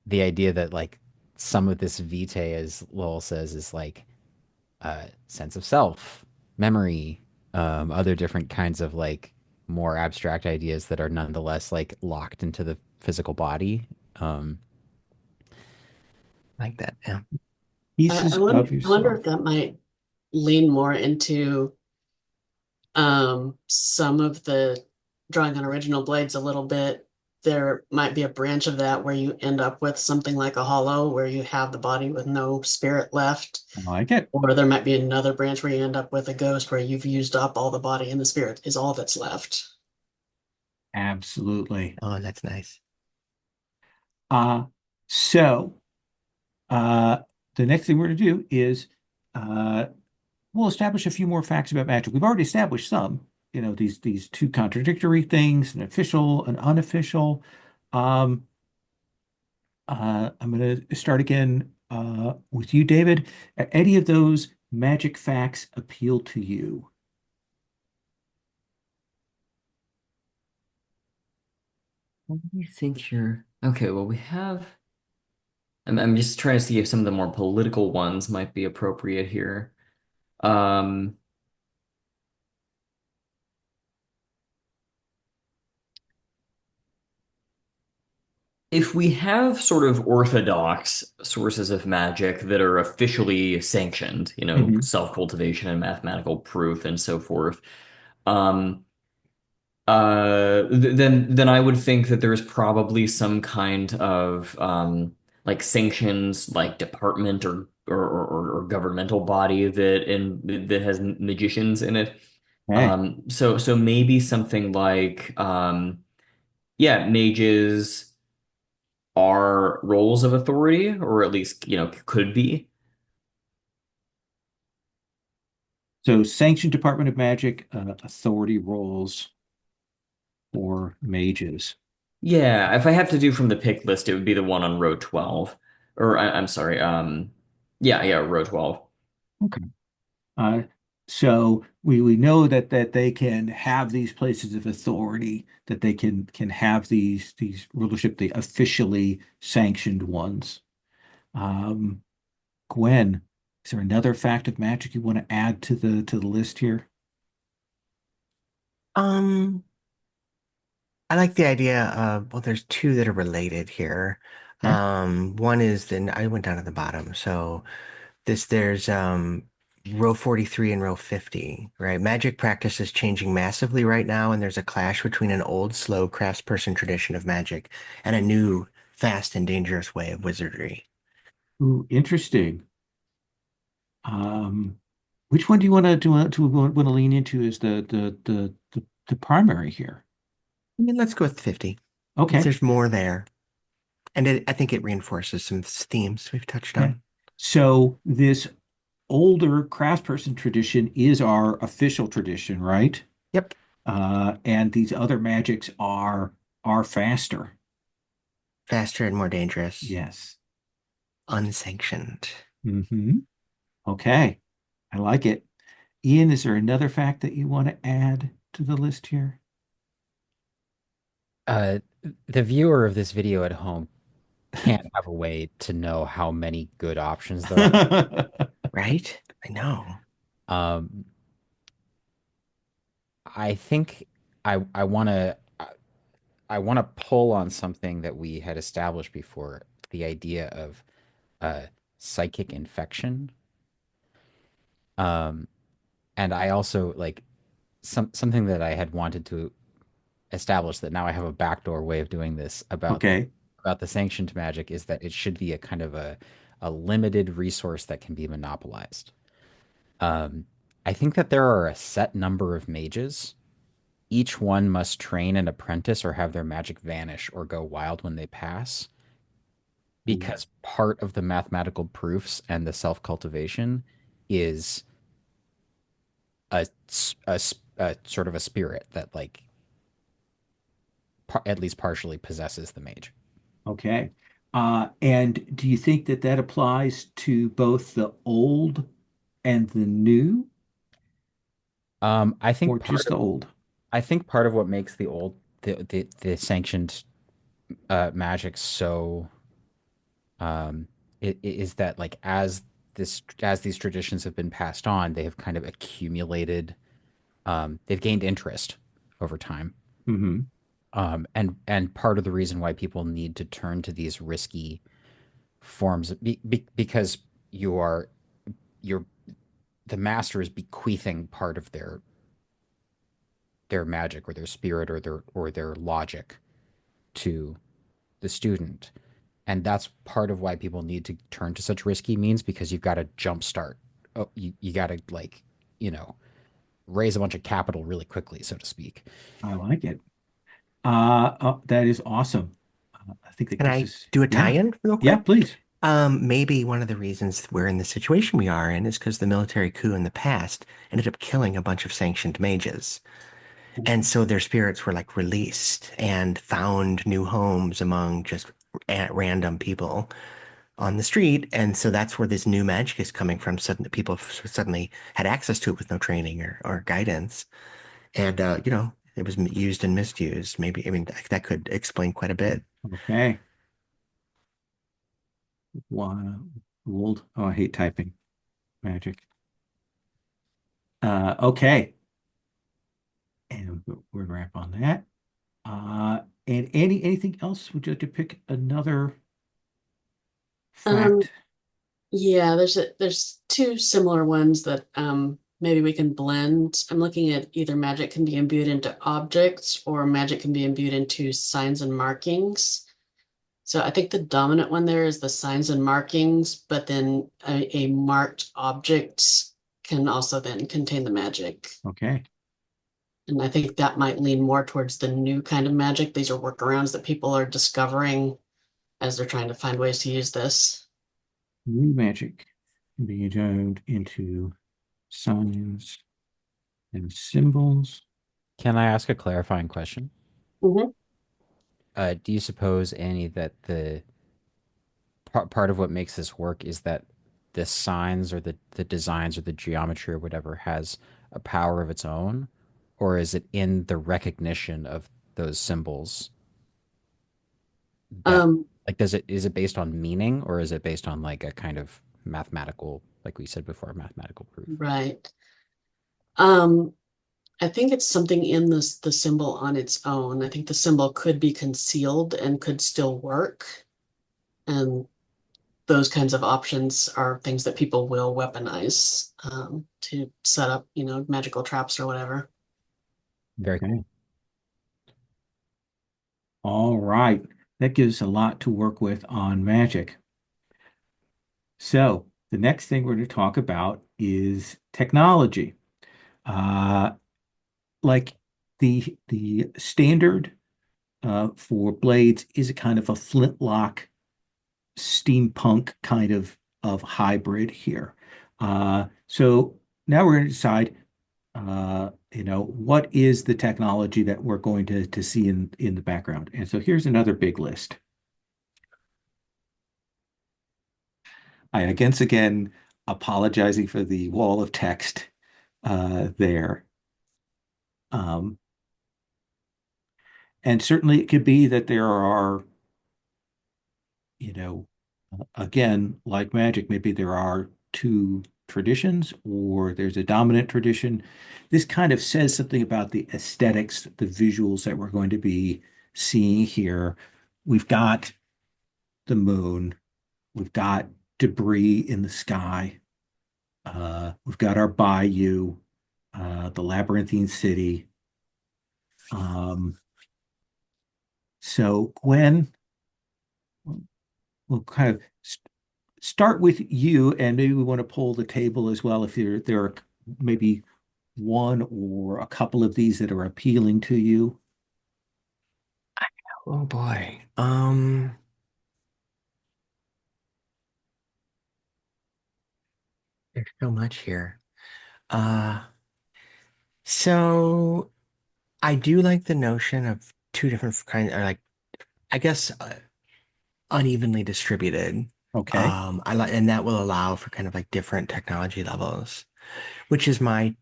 the idea that like some of this vitae, as Lowell says, is like sense of self, memory, other different kinds of like more abstract ideas that are nonetheless like locked into the physical body. Um, Like that, yeah. Pieces of I wonder yourself. if that might lean more into some of the drawing on original blades a little bit. There might be a branch of that where you end up with something like a hollow where you have the body with no spirit left. I like it. Or there might be another branch where you end up with a ghost where you've used up all the body and the spirit is all that's left. Absolutely. Oh, that's nice. Uh, so uh, the next thing we're going to do is uh, we'll establish a few more facts about magic. We've already established some, these two contradictory things, an official, an unofficial. Um, I'm going to start again with you, David. Any of those magic facts appeal to you? What do you think here? Okay, well, we have. I'm just trying to see if some of the more political ones might be appropriate here. Um, if we have sort of orthodox sources of magic that are officially sanctioned, Mhm. self-cultivation and mathematical proof and so forth, um, then I would think that there's probably some kind of like sanctions, like department or governmental body that has magicians in it. Hey, So maybe something like yeah, mages are roles of authority, or at least could be. so sanctioned Department of Magic authority roles for mages. Yeah, if I have to do from the pick list, it would be the one on row 12. Or I'm sorry, yeah, row 12. Okay. Uh, so we know that they can have these places of authority, that they can have these rulership, the officially sanctioned ones. Um, Gwen, is there another fact of magic you want to add to the list here? Um, I like the idea of, well, there's two that are related here. Okay. One is then I went down to the bottom. So there's row 43 and row 50, right? Magic practice is changing massively right now, and there's a clash between an old, slow craftsperson tradition of magic and a new, fast and dangerous way of wizardry. Ooh, interesting. Um, which one do you want to lean into as the primary here? I mean, let's go with 50. Okay. There's more there. And I think it reinforces some themes we've touched Okay. on. So this older craftsperson tradition is our official tradition, right? Yep. And these other magics are faster. Faster and more dangerous. Yes. Unsanctioned. Hmm. Okay. I like it. Ian, is there another fact that you want to add to the list here? Uh, the viewer of this video at home can't have a way to know how many good options there are. Right? I know. Um, I think I want to I want to pull on something that we had established before, the idea of uh, psychic infection. Um, and I also like something that I had wanted to establish that now I have a backdoor way of doing this Okay. about the sanctioned magic is that it should be a kind of a limited resource that can be monopolized. Um, I think that there are a set number of mages. Each one must train an apprentice or have their magic vanish or go wild when they pass, because part of the mathematical proofs and the self cultivation is a sort of a spirit that like at least partially possesses the mage. Okay. And do you think that that applies to both the old and the new, I or think just the old? part of what makes the sanctioned magic so is that like as these traditions have been passed on, they have kind of accumulated, they've gained interest over time. Hmm. And part of the reason why people need to turn to these risky forms because you are you're the master is bequeathing part of their magic or their spirit or their logic to the student. And that's part of why people need to turn to such risky means, because you've got to jumpstart. Oh, you got to like, you know, raise a bunch of capital really quickly, so to speak. I like it. That is awesome. I think that Can gives I us, do a yeah, tie-in real yeah, quick? please. Maybe one of the reasons we're in the situation we are in is because the military coup in the past ended up killing a bunch of sanctioned mages. And so their spirits were like released and found new homes among just random people on the street. And so that's where this new magic is coming from. Suddenly, people suddenly had access to it with no training or guidance. And, it was used and misused. Maybe, I mean, that could explain quite a bit. Okay. Old. Oh, I hate typing. Magic. Okay. And we're gonna wrap on that. And anything else? Would you like to pick another Um, fact? yeah, there's two similar ones that maybe we can blend. I'm looking at either magic can be imbued into objects or magic can be imbued into signs and markings. So I think the dominant one there is the signs and markings, but then a marked object can also then contain the magic. Okay. And I think that might lean more towards the new kind of magic. These are workarounds that people are discovering as they're trying to find ways to use this. New magic can be turned into signs and symbols. Can I ask a clarifying question? Mhm. Do you suppose, Annie, that the part of what makes this work is that the signs or the designs or the geometry or whatever has a power of its own? Or is it in the recognition of those symbols that Um, like is it based on meaning, or is it based on like a kind of mathematical, like we said before, mathematical proof? right. Um, I think it's something in this the symbol on its own. I think the symbol could be concealed and could still work. And those kinds of options are things that people will weaponize to set up, magical traps or whatever. Very Okay. cool. All right. That gives a lot to work with on Magic. So the next thing we're going to talk about is technology. Uh, like the standard for blades is a kind of a flintlock steampunk kind of hybrid here. So now we're going to decide, what is the technology that we're going to see in the background. And so here's another big list. I again apologizing for the wall of text there. Um, and certainly it could be that there are, you know, again, like magic, maybe there are two traditions or there's a dominant tradition. This kind of says something about the aesthetics, the visuals that we're going to be seeing here. We've got the moon, we've got debris in the sky, we've got our bayou, the labyrinthine city. Um, so, Gwen, we'll kind of start with you, and maybe we want to poll the table as well if there are maybe one or a couple of these that are appealing to you. Oh boy. There's so much here. Uh, so I do like the notion of two different kinds, or like I guess unevenly distributed. Okay. I like, and that will allow for kind of like different technology levels, which is my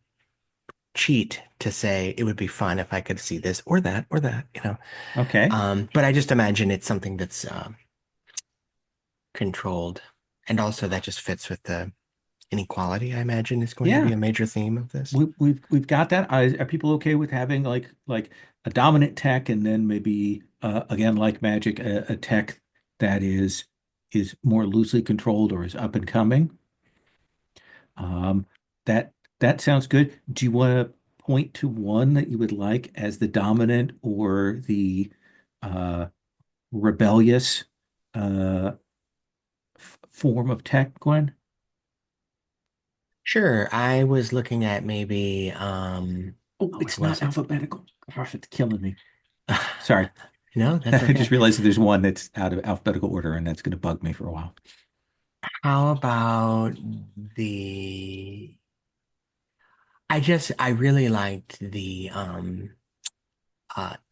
cheat to say it would be fun if I could see this or that, you know. Okay. But I just imagine it's something that's controlled, and also that just fits with the inequality, I imagine is going to be Yeah, a major theme of this. we've got that. Are people okay with having like a dominant tech and then maybe again like Magic, a tech that is more loosely controlled or is up and coming? Um, that that sounds good. Do you want to point to one that you would like as the dominant or the uh, rebellious uh, form of tech, Gwen? Sure, I was looking at maybe Oh, oh, where it's was not it? alphabetical. Gosh, it's killing me. Sorry. No, that's I just okay. realized that there's one that's out of alphabetical order, and that's going to bug me for a while. How about the I really liked the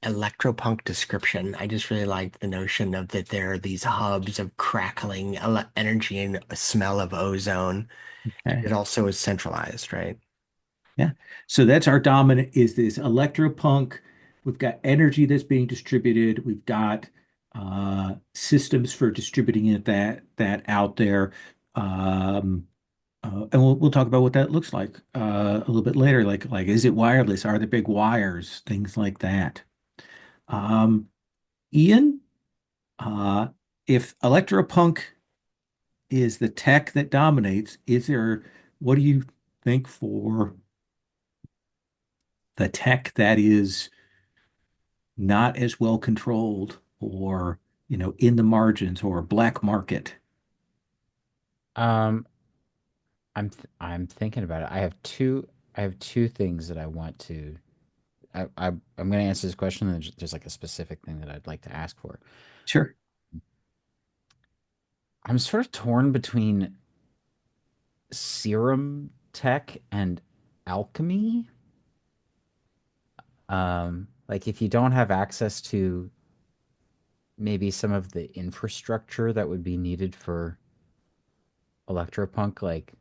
electropunk description. I just really liked the notion of that there are these hubs of crackling energy and a smell of ozone. Okay. It also is centralized, right? Yeah. So that's our dominant is this electropunk. We've got energy that's being distributed. We've got systems for distributing it that out there. Um, and we'll talk about what that looks like a little bit later. Like is it wireless? Are there big wires? Things like that. Um, Ian, uh, if electropunk is the tech that dominates, what do you think for the tech that is not as well controlled or, in the margins or black market? Um, I'm thinking about it. I have two things that I want to. I'm going to answer this question, and there's like a specific thing that I'd like to ask for. Sure. I'm sort of torn between serum tech and alchemy. Like if you don't have access to maybe some of the infrastructure that would be needed for electropunk, like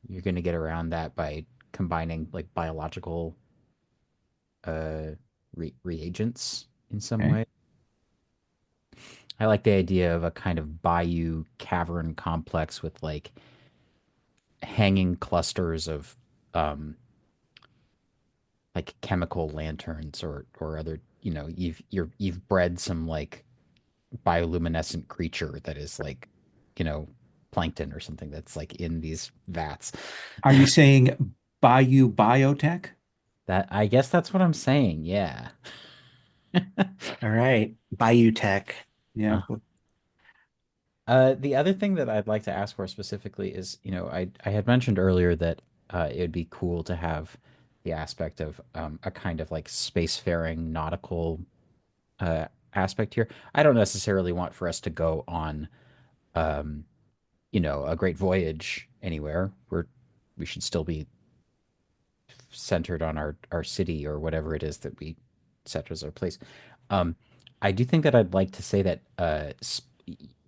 you're going to get around that by combining like biological uh reagents in some Okay. way. I like the idea of a kind of bayou cavern complex with like hanging clusters of um like chemical lanterns or other, you've bred some like bioluminescent creature that is like, you know, plankton or something that's like in these vats. Are you saying Bayou Biotech? That I guess that's what I'm saying. Yeah. All right, Bayou Tech. Yeah. Uh, the other thing that I'd like to ask for specifically is, I had mentioned earlier that it would be cool to have the aspect of a kind of like spacefaring nautical aspect here. I don't necessarily want for us to go on, um, a great voyage anywhere. We should still be centered on our city or whatever it is that we set as our place. Um, I do think that I'd like to say that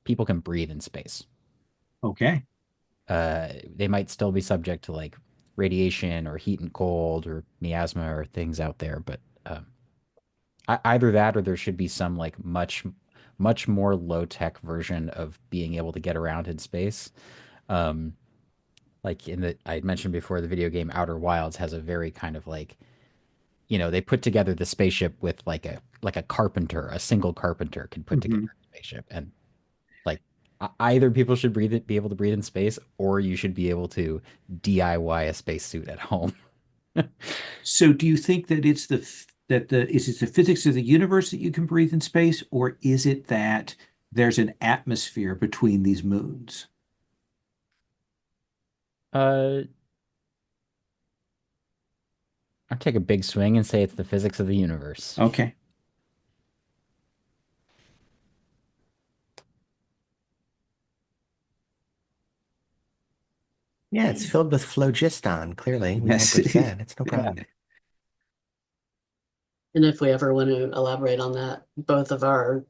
people can breathe in space. Okay. They might still be subject to like radiation or heat and cold or miasma or things out there, but either that or there should be some like much more low tech version of being able to get around in space. Um, like in the I had mentioned before, the video game Outer Wilds has a very kind of like, they put together the spaceship with like a carpenter, a single carpenter can put together Hmm. a spaceship, and like either people should be able to breathe in space, or you should be able to DIY a spacesuit at home. So do you think that is it the physics of the universe that you can breathe in space, or is it that there's an atmosphere between these moons? uh, I'll take a big swing and say it's the physics of the universe. Okay. Yeah, it's filled with phlogiston. Clearly, we Yes. like what you said. It's no Yeah. problem. And if we ever want to elaborate on that, both of our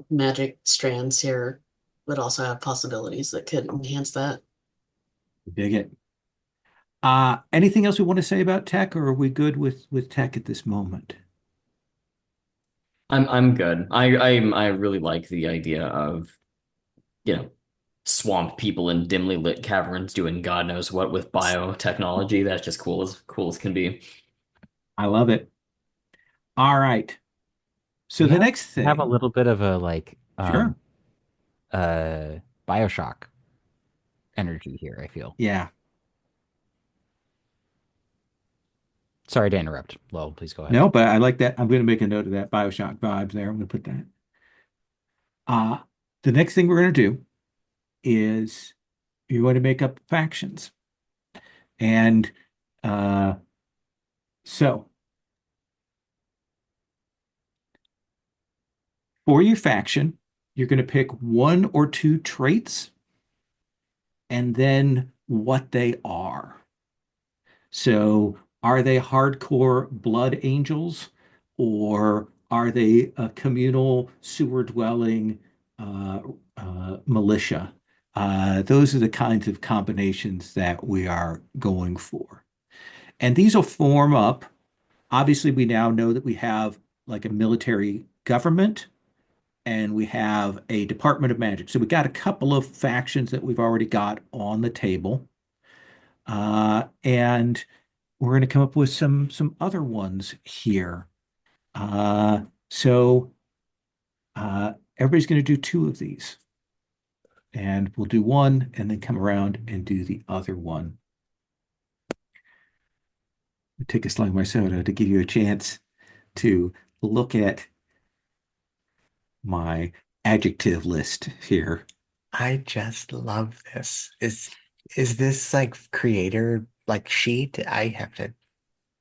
magic strands here would also have possibilities that could enhance that. Dig it. Anything else we want to say about tech, or are we good with tech at this moment? I'm good. I really like the idea of, you know, swamp people in dimly lit caverns doing God knows what with biotechnology. That's just cool as can be. I love it. All right. So We the have next we have a thing, little bit of a like sure. uh BioShock energy here, I feel. Yeah. Sorry to interrupt. Lowell, please go ahead. No, but I like that. I'm going to make a note of that BioShock vibes there. I'm going to put that. Uh, the next thing we're going to do is you're going to make up factions. And uh, so for your faction, you're going to pick one or two traits and then what they are. So are they hardcore blood angels, or are they a communal sewer dwelling uh, militia? Those are the kinds of combinations that we are going for. And these will form up. Obviously, we now know that we have like a military government and we have a Department of Magic. So we got a couple of factions that we've already got on the table. And we're going to come up with some other ones here. Uh, so everybody's going to do two of these, and we'll do one and then come around and do the other one. Take a slug of my soda to give you a chance to look at my adjective list here. I just love this. Is this like creator like sheet? I have to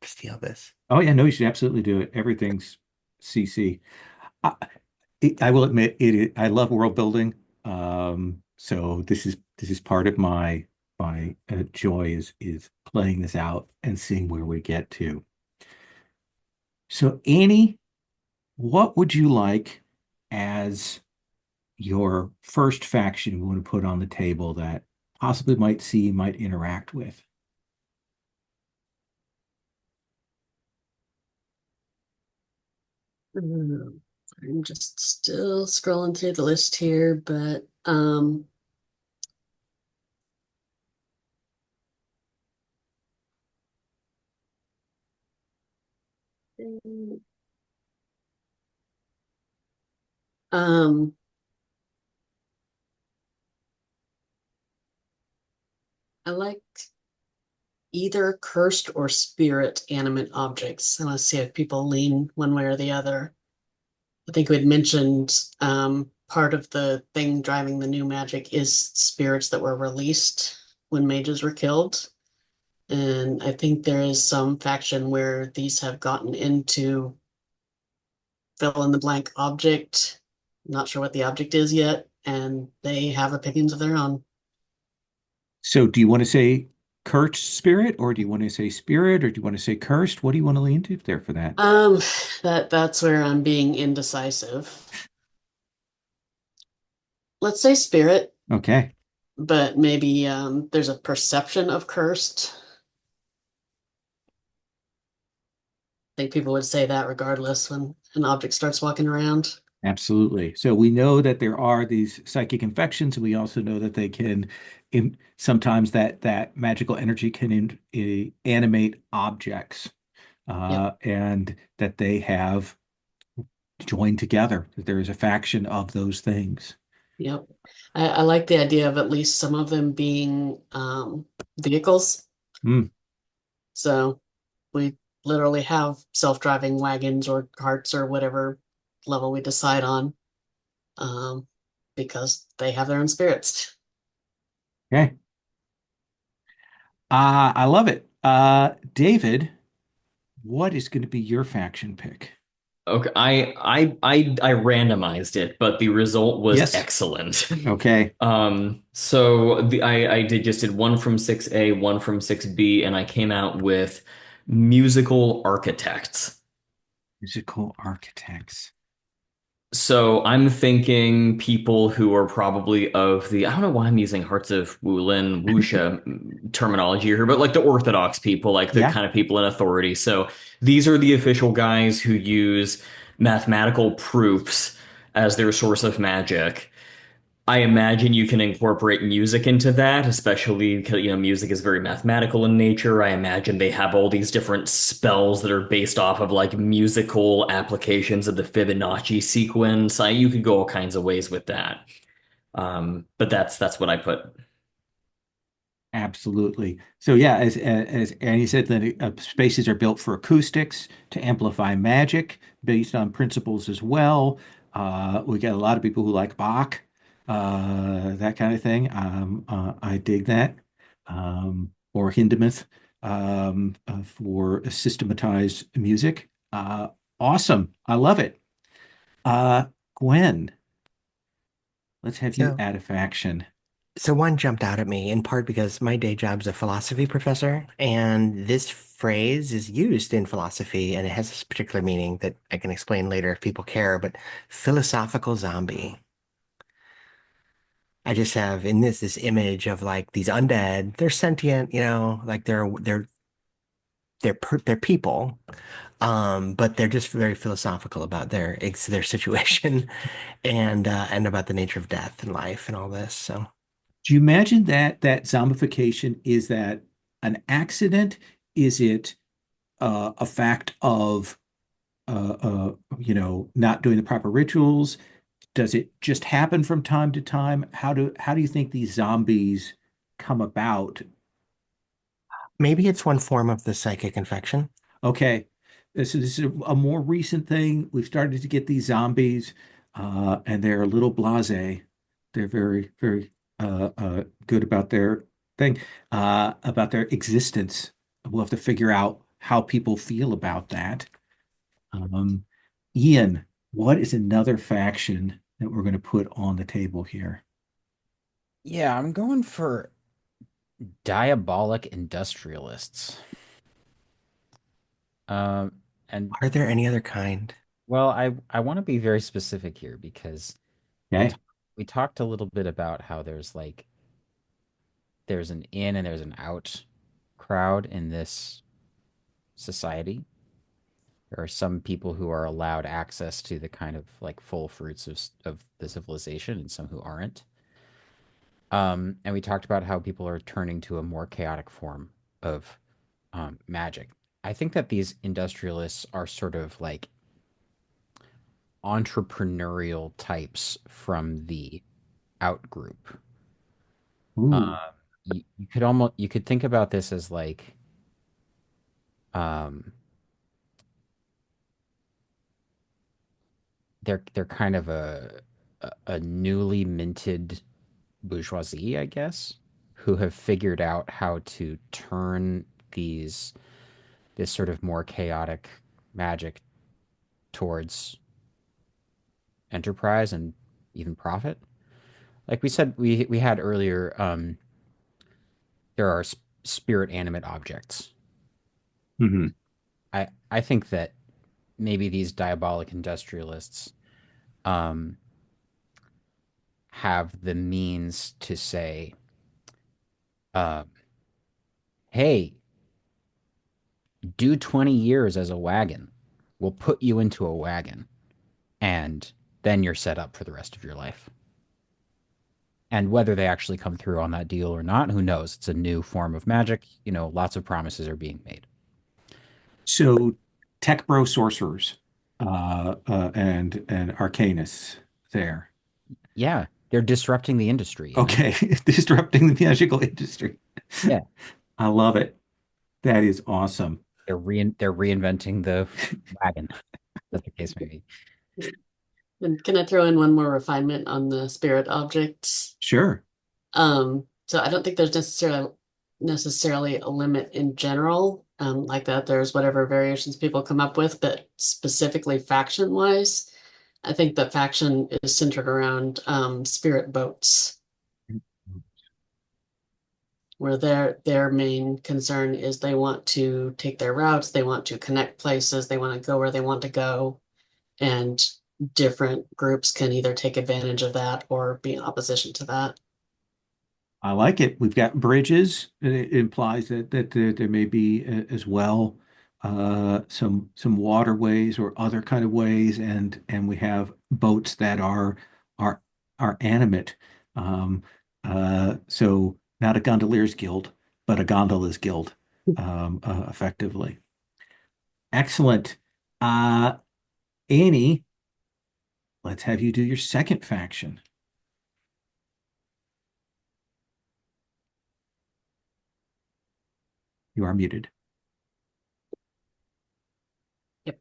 steal this. Oh yeah, no, you should absolutely do it. Everything's CC. I, I will admit I love world building. So this is part of my joy is playing this out and seeing where we get to. So Annie, what would you like as your first faction you want to put on the table that possibly might interact with? I'm just still scrolling through the list here, but Um, I like either cursed or spirit animate objects. And let's see if people lean one way or the other. I think we'd mentioned part of the thing driving the new magic is spirits that were released when mages were killed. And I think there is some faction where these have gotten into fill in the blank object. Not sure what the object is yet, and they have opinions of their own. So do you want to say cursed spirit, or do you want to say spirit, or do you want to say cursed? What do you want to lean to there for that? Um, that's where I'm being indecisive. Let's say spirit, Okay. but maybe there's a perception of cursed. I think people would say that regardless when an object starts walking around. Absolutely. So we know that there are these psychic infections, and we also know that they can, sometimes that magical energy can animate objects, Yep, and that they have joined together. That there is a faction of those things. yep. I like the idea of at least some of them being vehicles. Hmm. So we literally have self-driving wagons or carts or whatever level we decide on, um, because they have their own spirits. Okay. I love it. David, what is going to be your faction pick? Okay, I randomized it, but the result was Yes. excellent. Okay. So I just did one from 6A, one from 6B, and I came out with musical architects. Musical architects. So I'm thinking people who are probably of the, I don't know why I'm using Hearts of Wulin, Wuxia terminology here, but like the Orthodox people, like the Yeah. kind of people in authority. So these are the official guys who use mathematical proofs as their source of magic. I imagine you can incorporate music into that, especially because, music is very mathematical in nature. I imagine they have all these different spells that are based off of like musical applications of the Fibonacci sequence. You could go all kinds of ways with that. But that's what I put. Absolutely. So yeah, as Annie said, that spaces are built for acoustics to amplify magic based on principles as well. We got a lot of people who like Bach, that kind of thing. I dig that. Or Hindemith, for systematized music. Awesome. I love it. Uh, Gwen, let's have you So, add a faction. so one jumped out at me in part because my day job's a philosophy professor, and this phrase is used in philosophy, and it has this particular meaning that I can explain later if people care, but philosophical zombie. I just have in this image of like these undead, they're sentient, like they're people, but they're just very philosophical about their situation and about the nature of death and life and all this. So Do you imagine that zombification is that an accident? Is it a fact of not doing the proper rituals? Does it just happen from time to time? How do you think these zombies come about? maybe it's one form of the psychic infection. Okay, this is a more recent thing. We've started to get these zombies, and they're a little blasé. They're very, very good about their thing, about their existence. We'll have to figure out how people feel about that. Um, Ian, what is another faction that we're going to put on the table here? Yeah, I'm going for diabolic industrialists. And Are there any other kind? well, I want to be very specific here because we Okay. talk, we talked a little bit about how there's an in and there's an out crowd in this society. There are some people who are allowed access to the kind of like full fruits of the civilization and some who aren't. And we talked about how people are turning to a more chaotic form of magic. I think that these industrialists are sort of like entrepreneurial types from the out group. Ooh. You could think about this as like um, they're kind of a newly minted bourgeoisie, I guess, who have figured out how to turn these this sort of more chaotic magic towards enterprise and even profit. Like we said, we had earlier, there are spirit animate objects. Hmm. I think that maybe these diabolic industrialists um, have the means to say, uh, "Hey, do 20 years as a wagon. We'll put you into a wagon, and then you're set up for the rest of your life." And whether they actually come through on that deal or not, who knows? It's a new form of magic. You know, lots of promises are being made. So tech bro sorcerers and arcanists there. Yeah, they're disrupting the industry, you know? Okay, disrupting the magical industry. Yeah, I love it. That is awesome. they're reinventing the wagon, as the case may be. And can I throw in one more refinement on the spirit objects? Sure. So I don't think there's necessarily a limit in general, like that. There's whatever variations people come up with, but specifically faction wise, I think that faction is centered around spirit boats, where their main concern is they want to take their routes, they want to connect places, they want to go where they want to go, and different groups can either take advantage of that or be in opposition to that. I like it. We've got bridges. It implies that there may be as well some waterways or other kind of ways, and we have boats that are are animate. Um, so not a gondolier's guild, but a gondola's guild, effectively. Excellent. Uh, Annie, let's have you do your second faction. You are muted. Yep.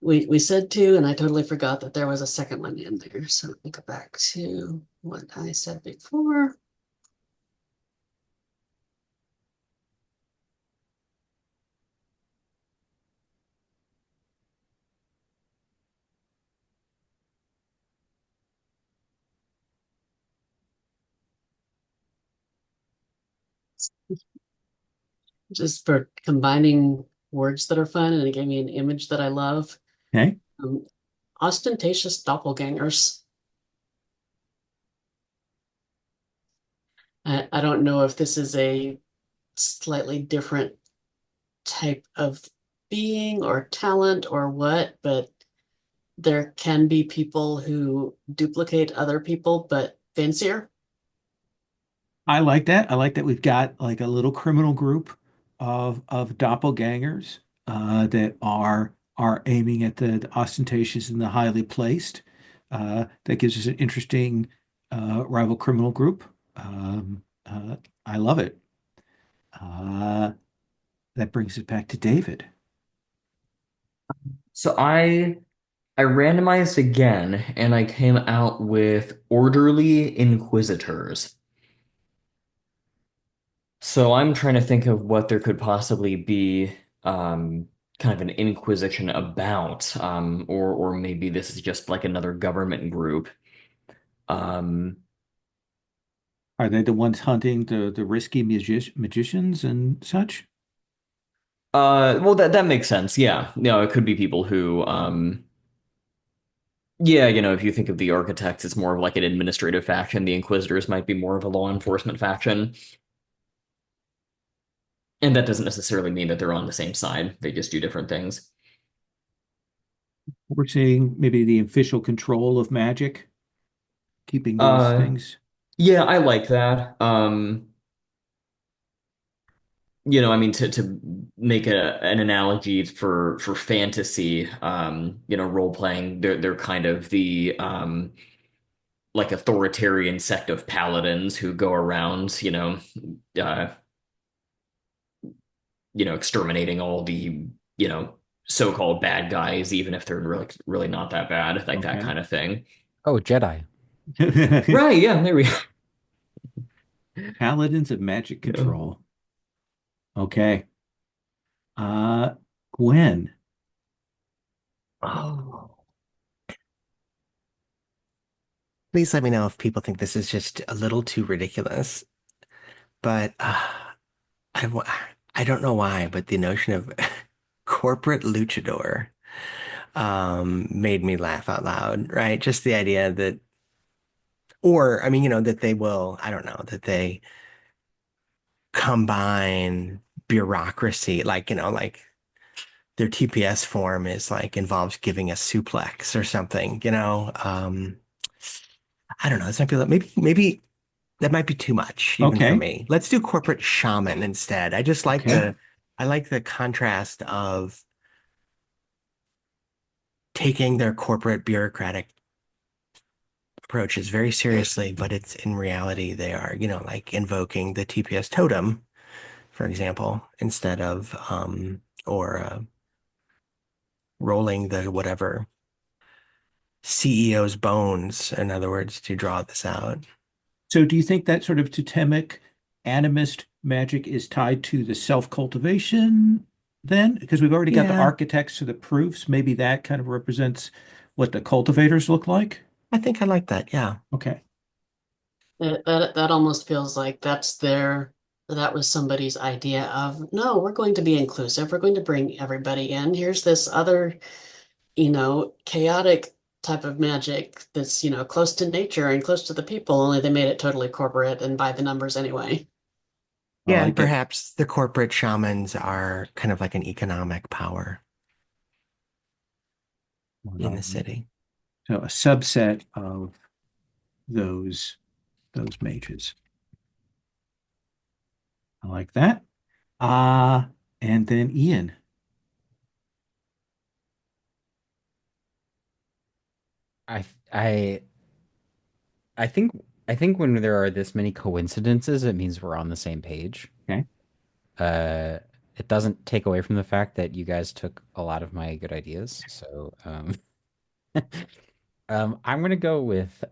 We said two, and I totally forgot that there was a second one in there. So let me go back to what I said before. Just for combining words that are fun, and it gave me an image that I love. Okay. Um, Ostentatious doppelgangers. I don't know if this is a slightly different type of being or talent or what, but there can be people who duplicate other people, but fancier. I like that. I like that we've got like a little criminal group of doppelgangers that are aiming at the ostentatious and the highly placed. That gives us an interesting rival criminal group. I love it. Uh, that brings us back to David. So I randomized again and I came out with orderly inquisitors. So I'm trying to think of what there could possibly be kind of an inquisition about, or maybe this is just like another government group. Um, Are they the ones hunting the risky magicians and such? well that makes sense. Yeah. No, it could be people who yeah, if you think of the architects, it's more of like an administrative faction. The inquisitors might be more of a law enforcement faction. And that doesn't necessarily mean that they're on the same side. They just do different things. We're seeing maybe the official control of magic, keeping those Uh, things. yeah, I like that. I mean, to make an analogy for fantasy, role playing, they're kind of the like authoritarian sect of paladins who go around, uh, exterminating all the, so-called bad guys, even if they're really not that bad, like that Okay. kind of thing. Oh, Jedi. Right, yeah, there we go. Paladins of Magic Yeah. Control. Okay. Uh, Gwen. Oh, please let me know if people think this is just a little too ridiculous. But I, wa- I don't know why, but the notion of corporate luchador made me laugh out loud, right? Just the idea that, or I mean, that they will, I don't know, that they combine bureaucracy, like, like their TPS form is like involves giving a suplex or something, I don't know. This might be maybe that might be too much even for Okay. me. Let's do corporate shaman instead. I just like Okay. the contrast of taking their corporate bureaucratic approaches very seriously, but it's in reality they are, like invoking the TPS totem, for example, instead of or rolling the whatever CEO's bones, in other words, to draw this out. So do you think that sort of totemic animist magic is tied to the self-cultivation then? Because we've already got the Yeah, architects to the proofs. Maybe that kind of represents what the cultivators look like. I think I like that. Yeah. Okay. That almost feels like that was somebody's idea of, no, we're going to be inclusive. We're going to bring everybody in. Here's this other, chaotic type of magic that's, close to nature and close to the people, only they made it totally corporate and by the numbers anyway. I Yeah, and like it. perhaps the corporate shamans are kind of like an economic power in the Um, city. so a subset of those those mages. I like that. Uh, and then Ian. I I I think I think when there are this many coincidences, it means we're on the same page. Okay. Uh, it doesn't take away from the fact that you guys took a lot of my good ideas. So, I'm gonna go with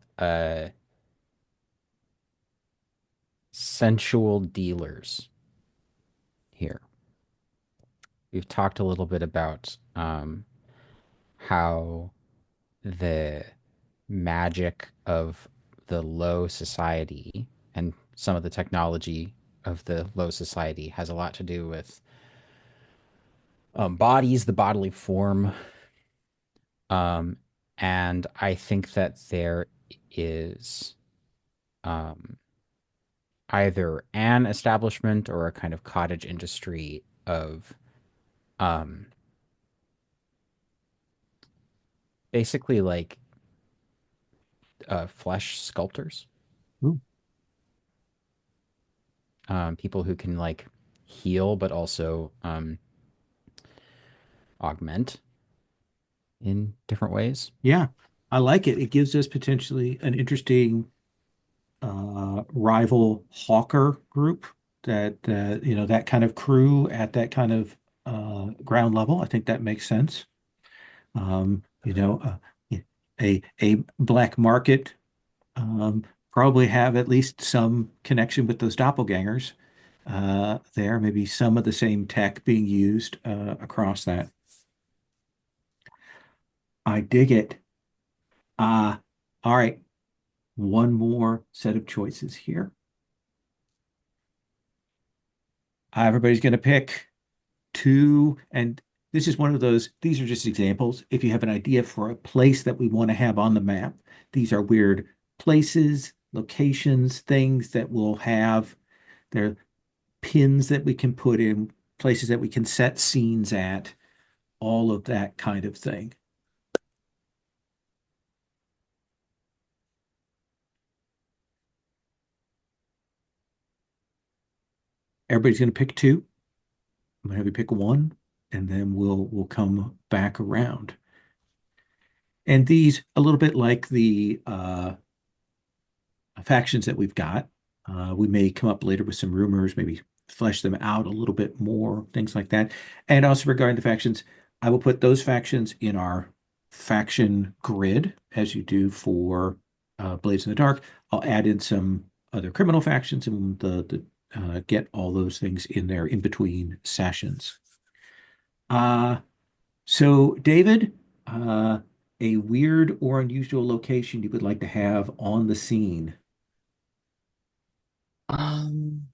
sensual dealers here. We've talked a little bit about how the magic of the low society and some of the technology of the low society has a lot to do with bodies, the bodily form. Um, and I think that there is um, either an establishment or a kind of cottage industry of um, basically like flesh sculptors, Ooh, people who can like heal but also augment in different ways. yeah, I like it. It gives us potentially an interesting rival hawker group that that kind of crew at that kind of ground level. I think that makes sense. Um, you know, a black market probably have at least some connection with those doppelgangers there. Maybe some of the same tech being used across that. I dig it. Uh, all right, one more set of choices here. Everybody's going to pick two, and this is one of those, these are just examples. If you have an idea for a place that we want to have on the map, these are weird places, locations, things that will have their pins that we can put in, places that we can set scenes at, all of that kind of thing. Everybody's going to pick two. I'm gonna have you pick one, and then we'll come back around. And these a little bit like the factions that we've got. We may come up later with some rumors, maybe flesh them out a little bit more, things like that. And also regarding the factions, I will put those factions in our faction grid as you do for Blades in the Dark. I'll add in some other criminal factions and the get all those things in there in between sessions. Uh, so David, a weird or unusual location you would like to have on the scene. Um,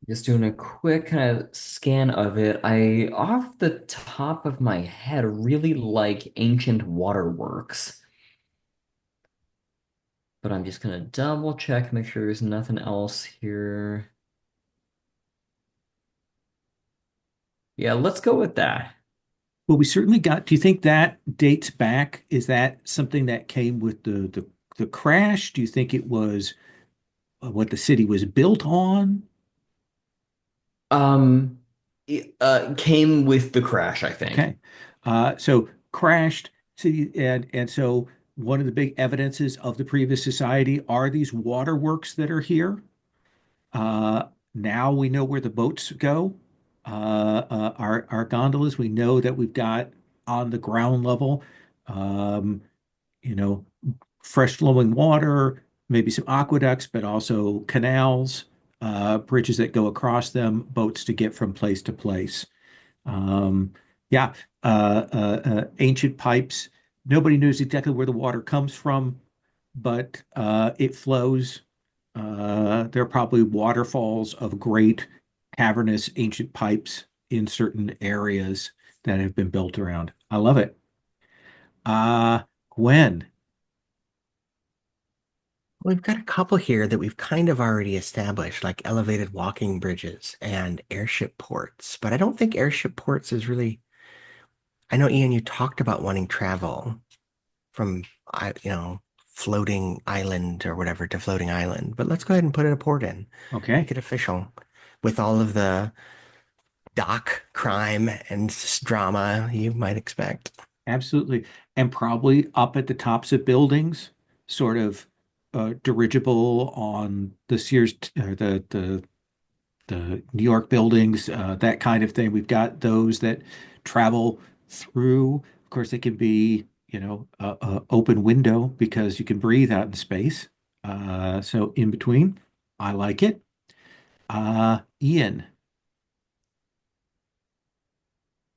just doing a quick kind of scan of it. I, off the top of my head, really like ancient waterworks, but I'm just gonna double check, make sure there's nothing else here. Yeah, let's go with that. Well, we certainly got. Do you think that dates back? Is that something that came with the crash? Do you think it was what the city was built on? Um, it, came with the crash, I think. Okay, so crashed city, and so one of the big evidences of the previous society are these waterworks that are here. Uh, Now we know where the boats go. Our gondolas. We know that we've got on the ground level. Um, you know, fresh flowing water, maybe some aqueducts, but also canals, bridges that go across them, boats to get from place to place. Um, yeah, ancient pipes. Nobody knows exactly where the water comes from, but it flows. There are probably waterfalls of great cavernous ancient pipes in certain areas that have been built around. I love it. Gwen. We've got a couple here that we've kind of already established, like elevated walking bridges and airship ports. But I don't think airship ports is really. I know, Ian, you talked about wanting travel from, floating island or whatever to floating island. But let's go ahead and put a port in, make Okay. it official with all of the dock crime and drama you might expect. Absolutely. And probably up at the tops of buildings, sort of dirigible on the Sears, the New York buildings, that kind of thing. We've got those that travel through. Of course, they can be, a open window because you can breathe out in space. So in between, I like it. Ian.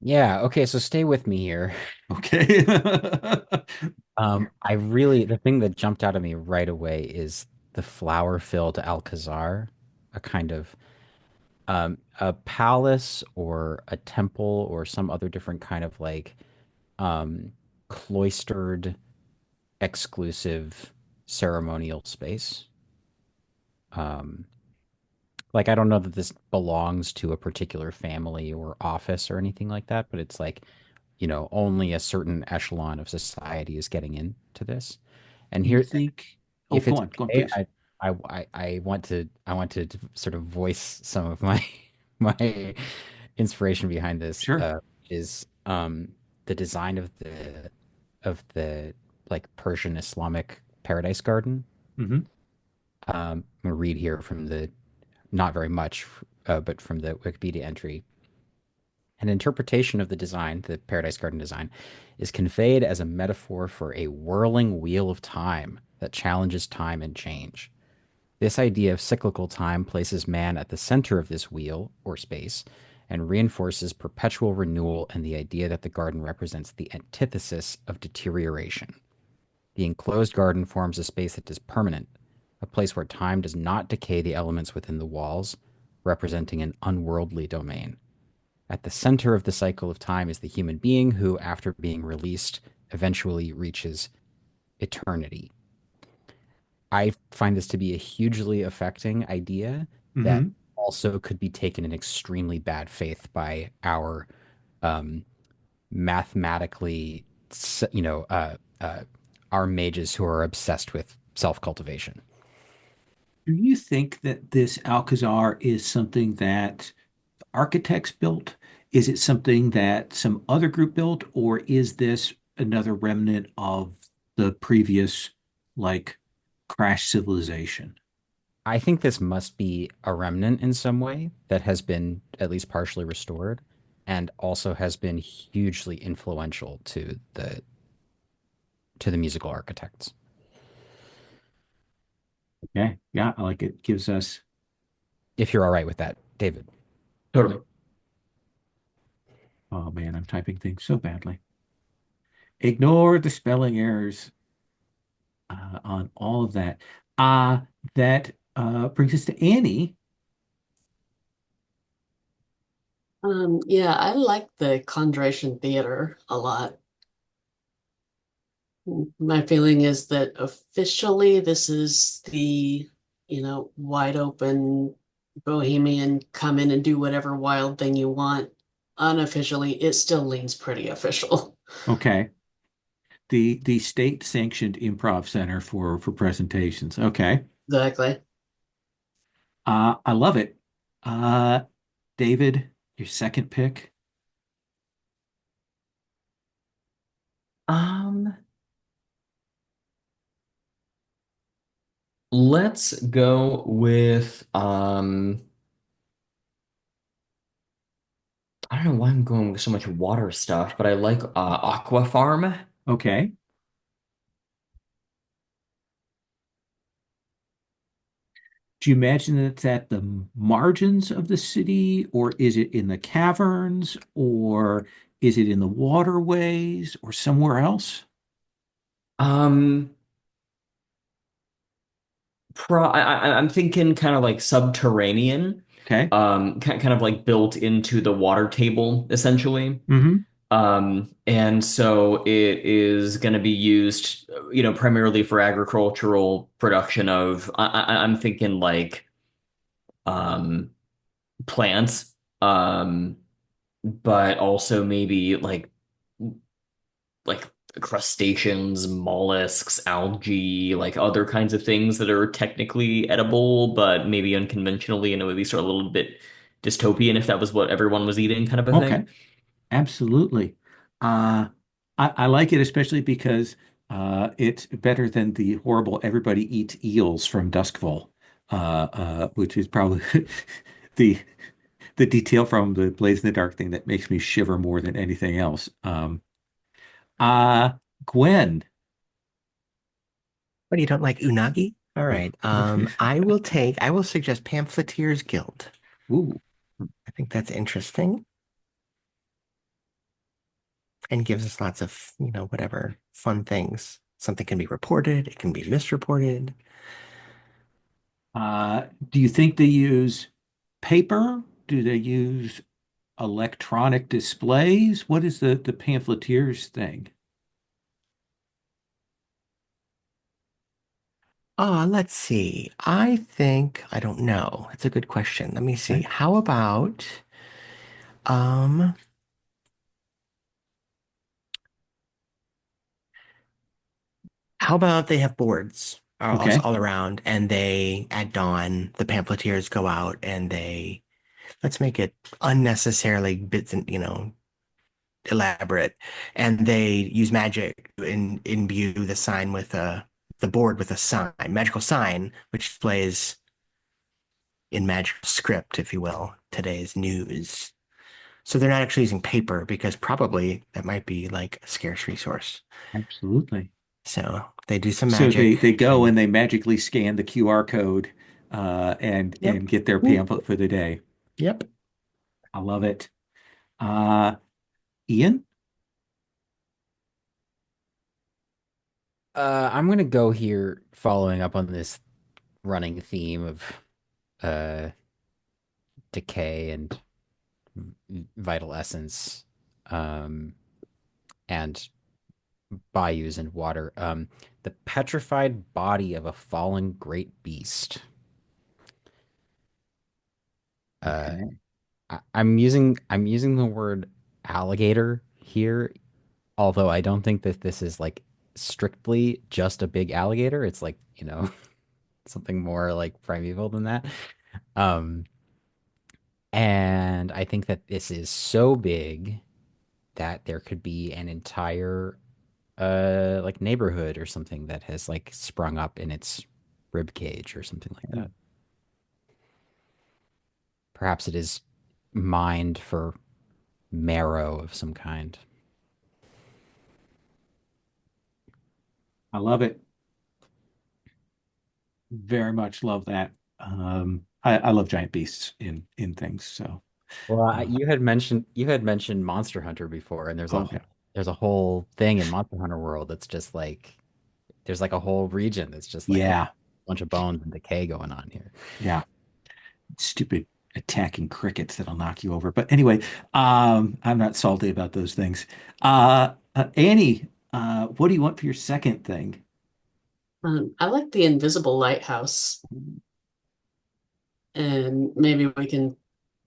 Yeah, okay, so stay with me here. Okay. I really, the thing that jumped out at me right away is the flower-filled Alcazar, a kind of a palace or a temple or some other different kind of like um cloistered exclusive ceremonial space. Um, like I don't know that this belongs to a particular family or office or anything like that, but it's like, only a certain echelon of society is getting into this. And Do you here, think? Oh, if it's go on, okay, please. I want to sort of voice some of my my inspiration behind this Sure. is the design of the like Persian Islamic paradise garden. Hmm. I'm gonna read here from the not very much, but from the Wikipedia entry. An interpretation of the design, the Paradise Garden design, is conveyed as a metaphor for a whirling wheel of time that challenges time and change. This idea of cyclical time places man at the center of this wheel or space and reinforces perpetual renewal and the idea that the garden represents the antithesis of deterioration. The enclosed garden forms a space that is permanent, a place where time does not decay the elements within the walls, representing an unworldly domain. At the center of the cycle of time is the human being who, after being released, eventually reaches eternity. I find this to be a hugely affecting idea that Hmm. also could be taken in extremely bad faith by our um, mathematically, you know, uh, uh, our mages who are obsessed with self cultivation. Do you think that this Alcazar is something that architects built? Is it something that some other group built, or is this another remnant of the previous, like, crash civilization? I think this must be a remnant in some way that has been at least partially restored and also has been hugely influential to the musical architects. Okay, yeah, I like it. Gives us, If you're all right with that, David. Totally. oh man, I'm typing things so badly. Ignore the spelling errors on all of that. Uh, that brings us to Annie. Yeah, I like the Conjuration Theater a lot. My feeling is that officially this is the, wide open bohemian come in and do whatever wild thing you want. Unofficially, it still leans pretty official. Okay, the state sanctioned improv center for presentations. Okay, Exactly. I love it. Uh, David, your second pick. Um, let's go with I don't know why I'm going with so much water stuff, but I like Aqua Farm. Okay. Do you imagine that it's at the margins of the city, or is it in the caverns, or is it in the waterways, or somewhere else? Um, I'm thinking kind of like subterranean, Okay. kind of like built into the water table essentially. Hmm. And so it is going to be used, primarily for agricultural production of, I'm thinking like, um, plants, but also maybe like crustaceans, mollusks, algae, like other kinds of things that are technically edible, but maybe unconventionally, and it would be sort of a little bit dystopian if that was what everyone was eating, kind of a Okay. thing. Absolutely. I like it especially because it's better than the horrible everybody eats eels from Duskfall, which is probably the the detail from the Blaze in the Dark thing that makes me shiver more than anything else. Uh, Gwen. What, you don't like unagi? All right. I will suggest Pamphleteers Guild. Ooh, I think that's interesting and gives us lots of, whatever fun things. Something can be reported, it can be misreported. do you think they use paper? Do they use electronic displays? What is the pamphleteers thing? Let's see. I don't know. It's a good question. Let me see. Okay. Um, how about they have boards Okay. all around and they, at dawn, the pamphleteers go out and let's make it unnecessarily bits and, elaborate. And they use magic to imbue the board with a sign, magical sign, which displays in magical script, if you will, today's news. So they're not actually using paper because probably that might be like a scarce resource. Absolutely. So they do some So magic they go and and they magically scan the QR code yep. and get their Ooh, pamphlet for the day. yep. I love it. Uh, Ian? I'm gonna go here following up on this running theme of uh, decay and vital essence, um, and bayous and water. The petrified body of a fallen great beast. Uh, Okay. I'm using the word alligator here, although I don't think that this is like strictly just a big alligator. It's like, something more like primeval than that. Um, and I think that this is so big that there could be an entire like neighborhood or something that has like sprung up in its rib cage or something like that. Perhaps it is mined for marrow of some kind. I love it. Very much love that. I love giant beasts in things. So, Well, uh, you had mentioned Monster Hunter before, and oh yeah, there's a whole thing in Monster Hunter world that's just like there's like a whole region that's just like, okay, yeah, a bunch of bones and decay going on here. yeah. Stupid attacking crickets that'll knock you over. But anyway, I'm not salty about those things. Annie, what do you want for your second thing? I like the invisible lighthouse, and maybe we can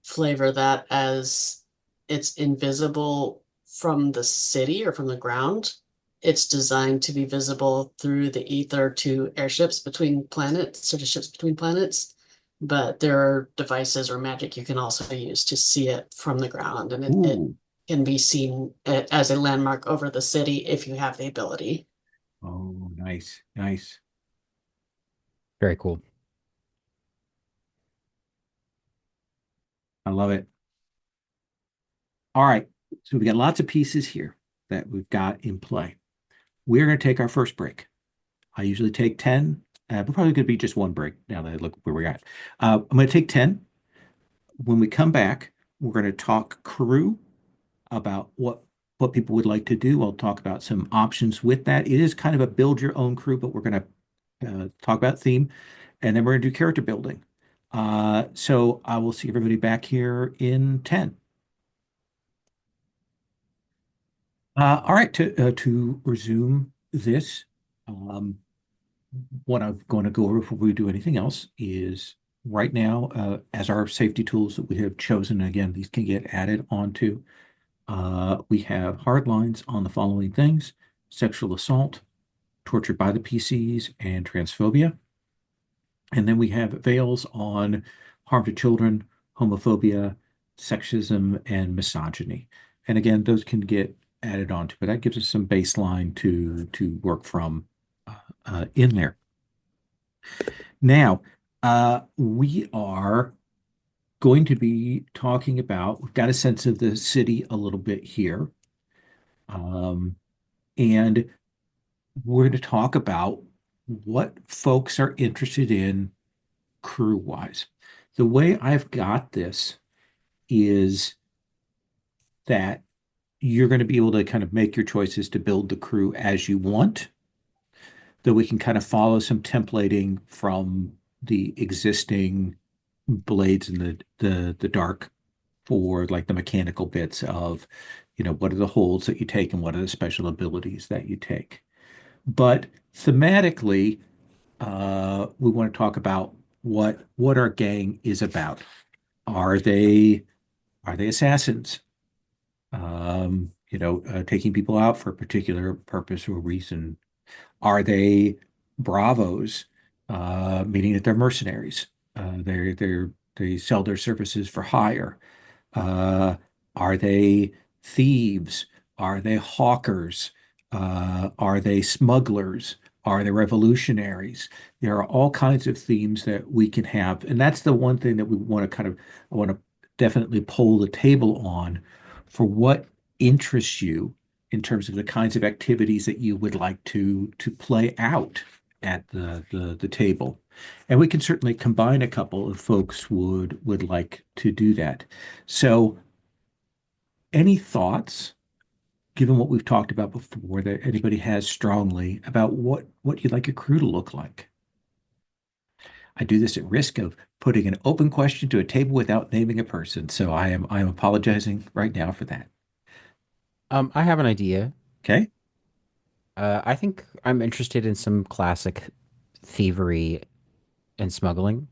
flavor that as it's invisible from the city or from the ground. It's designed to be visible through the ether to airships between planets, sort of ships between planets. But there are devices or magic you can also use to see it from the ground, and it Ooh, can be seen as a landmark over the city if you have the ability. oh, nice, nice. Very cool. I love it. All right, so we got lots of pieces here that we've got in play. We're going to take our first break. I usually take 10. We're probably going to be just one break now that I look where we're at. I'm going to take 10. When we come back, we're going to talk crew about what people would like to do. I'll talk about some options with that. It is kind of a build your own crew, but we're going to talk about theme, and then we're going to do character building. So I will see everybody back here in 10. All right, to resume this, um, what I'm going to go over before we do anything else is right now, as our safety tools that we have chosen, again, these can get added onto. We have hard lines on the following things: sexual assault, torture by the PCs, and transphobia. And then we have veils on harm to children, homophobia, sexism, and misogyny. And again, those can get added onto, but that gives us some baseline to work from in there. Now, we are going to be talking about, we've got a sense of the city a little bit here. Um, and we're going to talk about what folks are interested in crew wise. The way I've got this is that you're going to be able to kind of make your choices to build the crew as you want, that we can kind of follow some templating from the existing blades in the dark for like the mechanical bits of, what are the holds that you take and what are the special abilities that you take. But thematically, we want to talk about what our gang is about. Are they are they assassins? Taking people out for a particular purpose or reason. Are they bravos? Meaning that they're mercenaries. They sell their services for hire. Uh, are they thieves? Are they hawkers? Are they smugglers? Are they revolutionaries? There are all kinds of themes that we can have. And that's the one thing that we want to I want to definitely poll the table on for what interests you in terms of the kinds of activities that you would like to play out at the table. And we can certainly combine a couple if folks would like to do that. So, any thoughts, given what we've talked about before, that anybody has strongly about what you'd like your crew to look like? I do this at risk of putting an open question to a table without naming a person, so I am apologizing right now for that. I have an idea. Okay. I think I'm interested in some classic thievery and smuggling.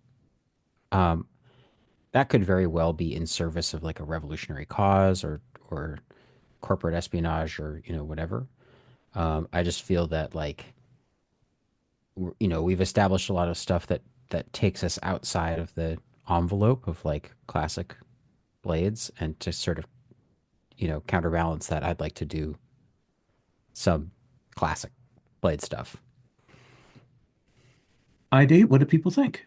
Um, that could very well be in service of like a revolutionary cause or corporate espionage or whatever. I just feel that like we've established a lot of stuff that takes us outside of the envelope of like classic blades, and to sort of, counterbalance that, I'd like to do some classic blade stuff. ID, what do people think?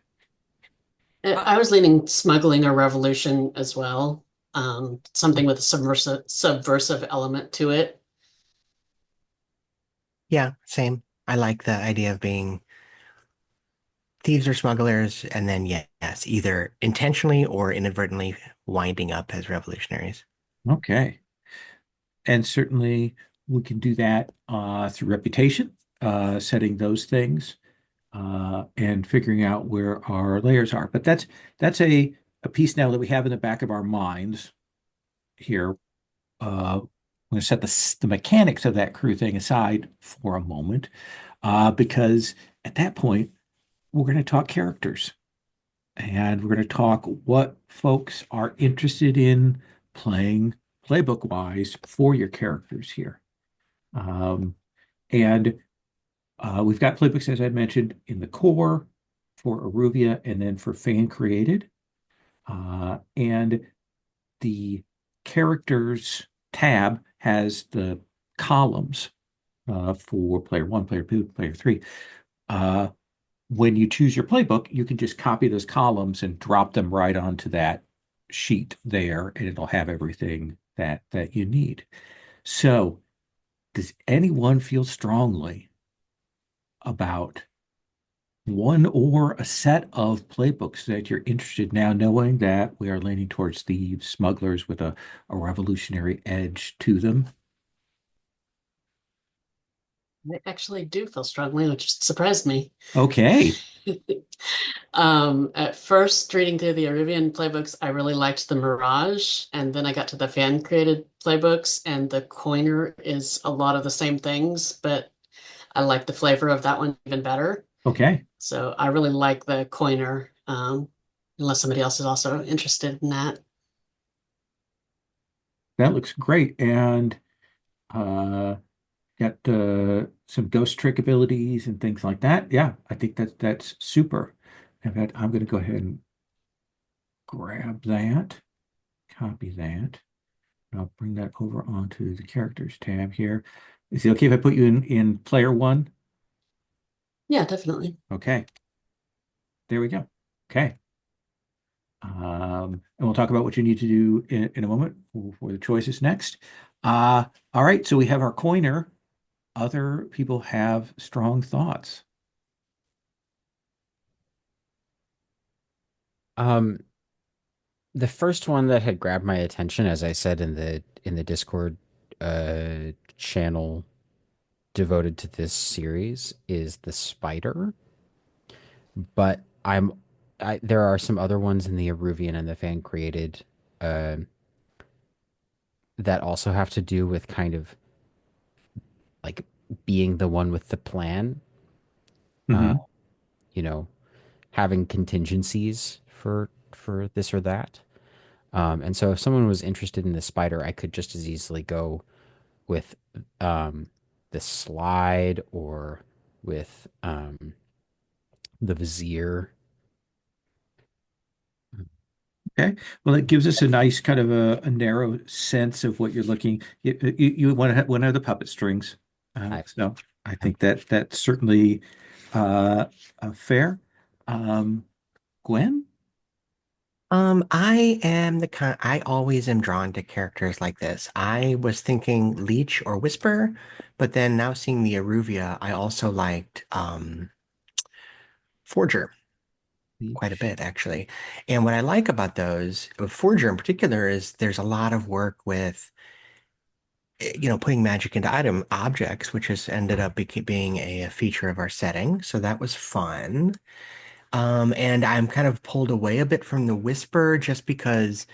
I was leaning smuggling or revolution as well. Something with a subversive element to it. Yeah, same. I like the idea of being thieves or smugglers, and then yes, either intentionally or inadvertently winding up as revolutionaries. Okay. And certainly we can do that through reputation, setting those things, and figuring out where our layers are. But that's a piece now that we have in the back of our minds here. I'm going to set the mechanics of that crew thing aside for a moment, because at that point, we're going to talk characters, and we're going to talk what folks are interested in playing playbook wise for your characters here. Um, and we've got playbooks, as I mentioned, in the core for Aruvia and then for fan created. And the characters tab has the columns for player one, player two, player three. Uh, when you choose your playbook, you can just copy those columns and drop them right onto that sheet there, and it'll have everything that you need. So, does anyone feel strongly about one or a set of playbooks that you're interested now, knowing that we are leaning towards thieves, smugglers with a revolutionary edge to them? I actually do feel strongly, which surprised me. Okay. At first, reading through the Arabian playbooks, I really liked the Mirage, and then I got to the fan created playbooks, and the Coiner is a lot of the same things, but I like the flavor of that one even better. Okay. So I really like the Coiner, unless somebody else is also interested in that. That looks great. And uh, got some ghost trick abilities and things like that. Yeah, I think that's super. In fact, I'm going to go ahead and grab that, copy that. And I'll bring that over onto the characters tab here. Is it okay if I put you in player one? Yeah, definitely. Okay, there we go. Okay. And we'll talk about what you need to do in a moment for the choices next. All right, so we have our coiner. Other people have strong thoughts. Um, the first one that had grabbed my attention, as I said in the Discord channel devoted to this series, is the spider. But there are some other ones in the Aruvian and the fan created uh, that also have to do with kind of like being the one with the plan. Uh, Hmm. you know, having contingencies for this or that. And so if someone was interested in the spider, I could just as easily go with um, the slide, or with the vizier. Okay. Well, it gives us a nice kind of a narrow sense of what you're looking. You want to have one of the puppet strings. I, So I think that's certainly uh, fair. Um, Gwen? I am the kind, I always am drawn to characters like this. I was thinking Leech or Whisper, but then now seeing the Aruvia, I also liked Forger quite a bit actually. And what I like about those, Forger in particular, is there's a lot of work with putting magic into item objects, which has ended up being a feature of our setting. So that was fun. And I'm kind of pulled away a bit from the Whisper just because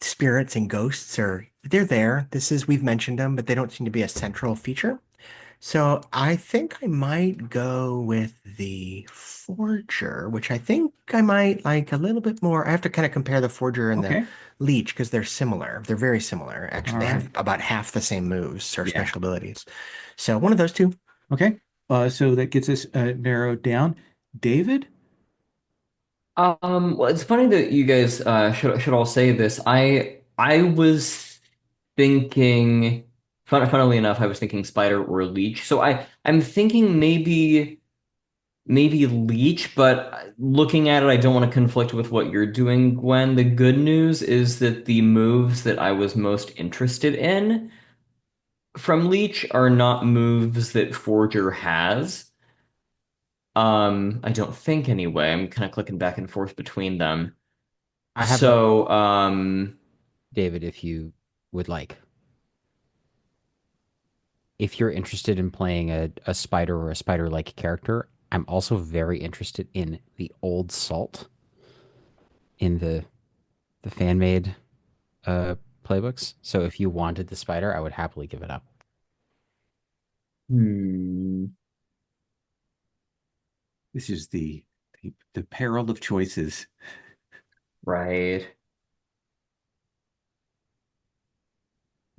spirits and ghosts they're there. We've mentioned them, but they don't seem to be a central feature. So I think I might go with the Forger, which I think I might like a little bit more. I have to kind of compare the Forger and the Okay. Leech because they're similar. They're very similar. All Actually, they have right. about half the same moves or Yeah. special abilities. So one of those two. Okay. So that gets us narrowed down. David? Well, it's funny that you guys should all say this. I was thinking, funnily enough, I was thinking spider or leech. So I'm thinking maybe leech, but looking at it, I don't want to conflict with what you're doing, Gwen. The good news is that the moves that I was most interested in from leech are not moves that Forger has. I don't think anyway. I'm kind of clicking back and forth between them. I have a So, David, if you would like. If you're interested in playing a spider or a spider-like character, I'm also very interested in the old salt in the fan-made uh playbooks. So if you wanted the spider, I would happily give it up. hmm, This is the peril of choices. right.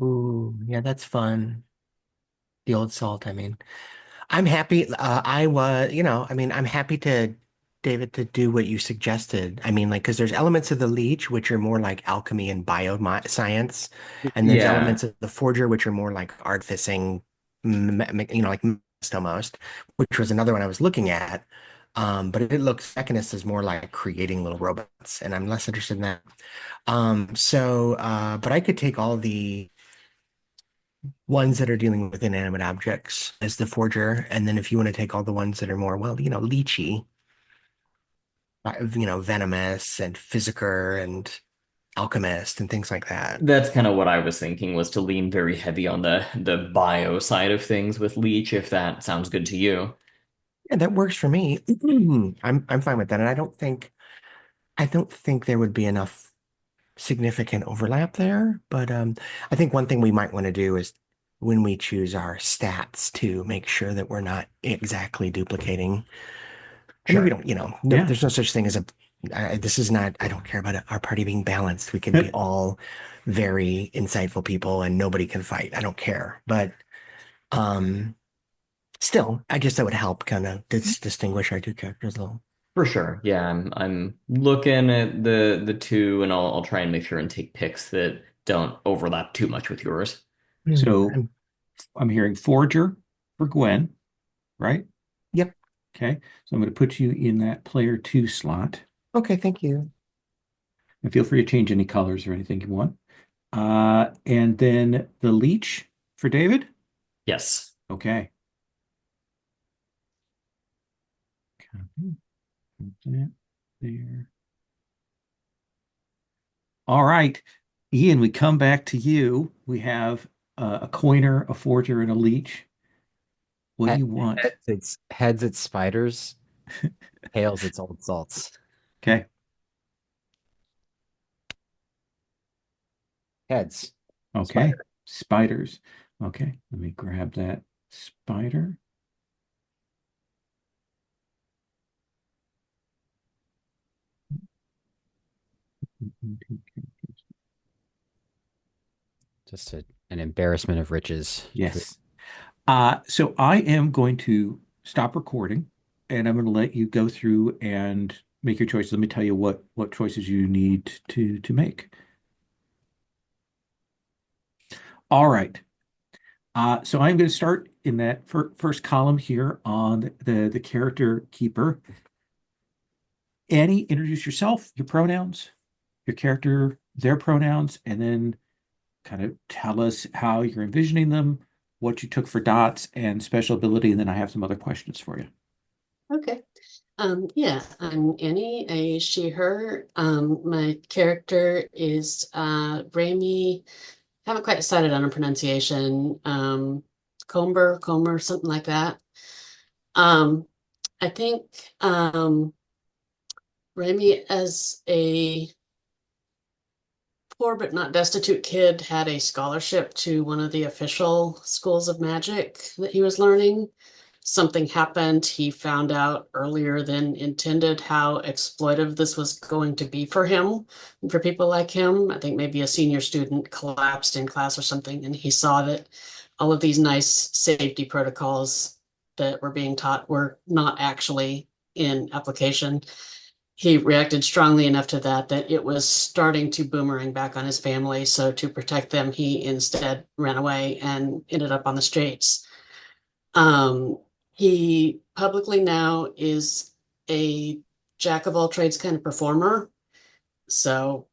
Ooh, yeah, that's fun. The old salt, I mean. I'm happy. I'm happy to, David, to do what you suggested. I mean, like, because there's elements of the leech, which are more like alchemy and bioscience, and there's Yeah, elements of the forger, which are more like artificing, like almost, which was another one I was looking at. But it looks Mechanist is more like creating little robots, and I'm less interested in that. But I could take all the ones that are dealing with inanimate objects as the forger. And then if you want to take all the ones that are more, well, leechy, venomous and physicker and alchemist and things like that. that's kind of what I was thinking was to lean very heavy on the bio side of things with leech, if that sounds good to you. Yeah, that works for me. I'm fine with that. And I don't think there would be enough significant overlap there. But I think one thing we might want to do is when we choose our stats to make sure that we're not exactly duplicating. I mean, we Sure. don't, no, Yeah. there's no such thing as this is not, I don't care about our party being balanced. We can be all very insightful people and nobody can fight. I don't care. But um, still, I guess that would help kind of distinguish our two characters a little. For sure. Yeah, I'm looking at the two and I'll try and make sure and take picks that don't overlap too much with yours. So I'm, I'm hearing Forger for Gwen, right? yep. Okay. So I'm going to put you in that player two slot. Okay, thank you. And feel free to change any colors or anything you want. And then the leech for David. Yes. Okay. Copy. Put that there. All right. Ian, we come back to you. We have a coiner, a forger, and a leech. What do you want? Heads it's spiders, tails it's old salts. Okay. Heads, Okay. spider. Spiders. Okay. Let me grab that spider. Just an embarrassment of riches. Yes. So I am going to stop recording and I'm going to let you go through and make your choices. Let me tell you what choices you need to make. All right. So I'm going to start in that first column here on the character keeper. Annie, introduce yourself, your pronouns, your character, their pronouns, and then kind of tell us how you're envisioning them, what you took for dots and special ability, and then I have some other questions for you. Okay. Yeah, I'm Annie, a she, her. My character is Rami. Haven't quite decided on a pronunciation. Comer, something like that. Um, I think Rami as a poor but not destitute kid had a scholarship to one of the official schools of magic that he was learning. Something happened. He found out earlier than intended how exploitive this was going to be for him and for people like him. I think maybe a senior student collapsed in class or something, and he saw that all of these nice safety protocols that were being taught were not actually in application. He reacted strongly enough to that that it was starting to boomerang back on his family. So to protect them, he instead ran away and ended up on the streets. Um, he publicly now is a jack of all trades kind of performer. So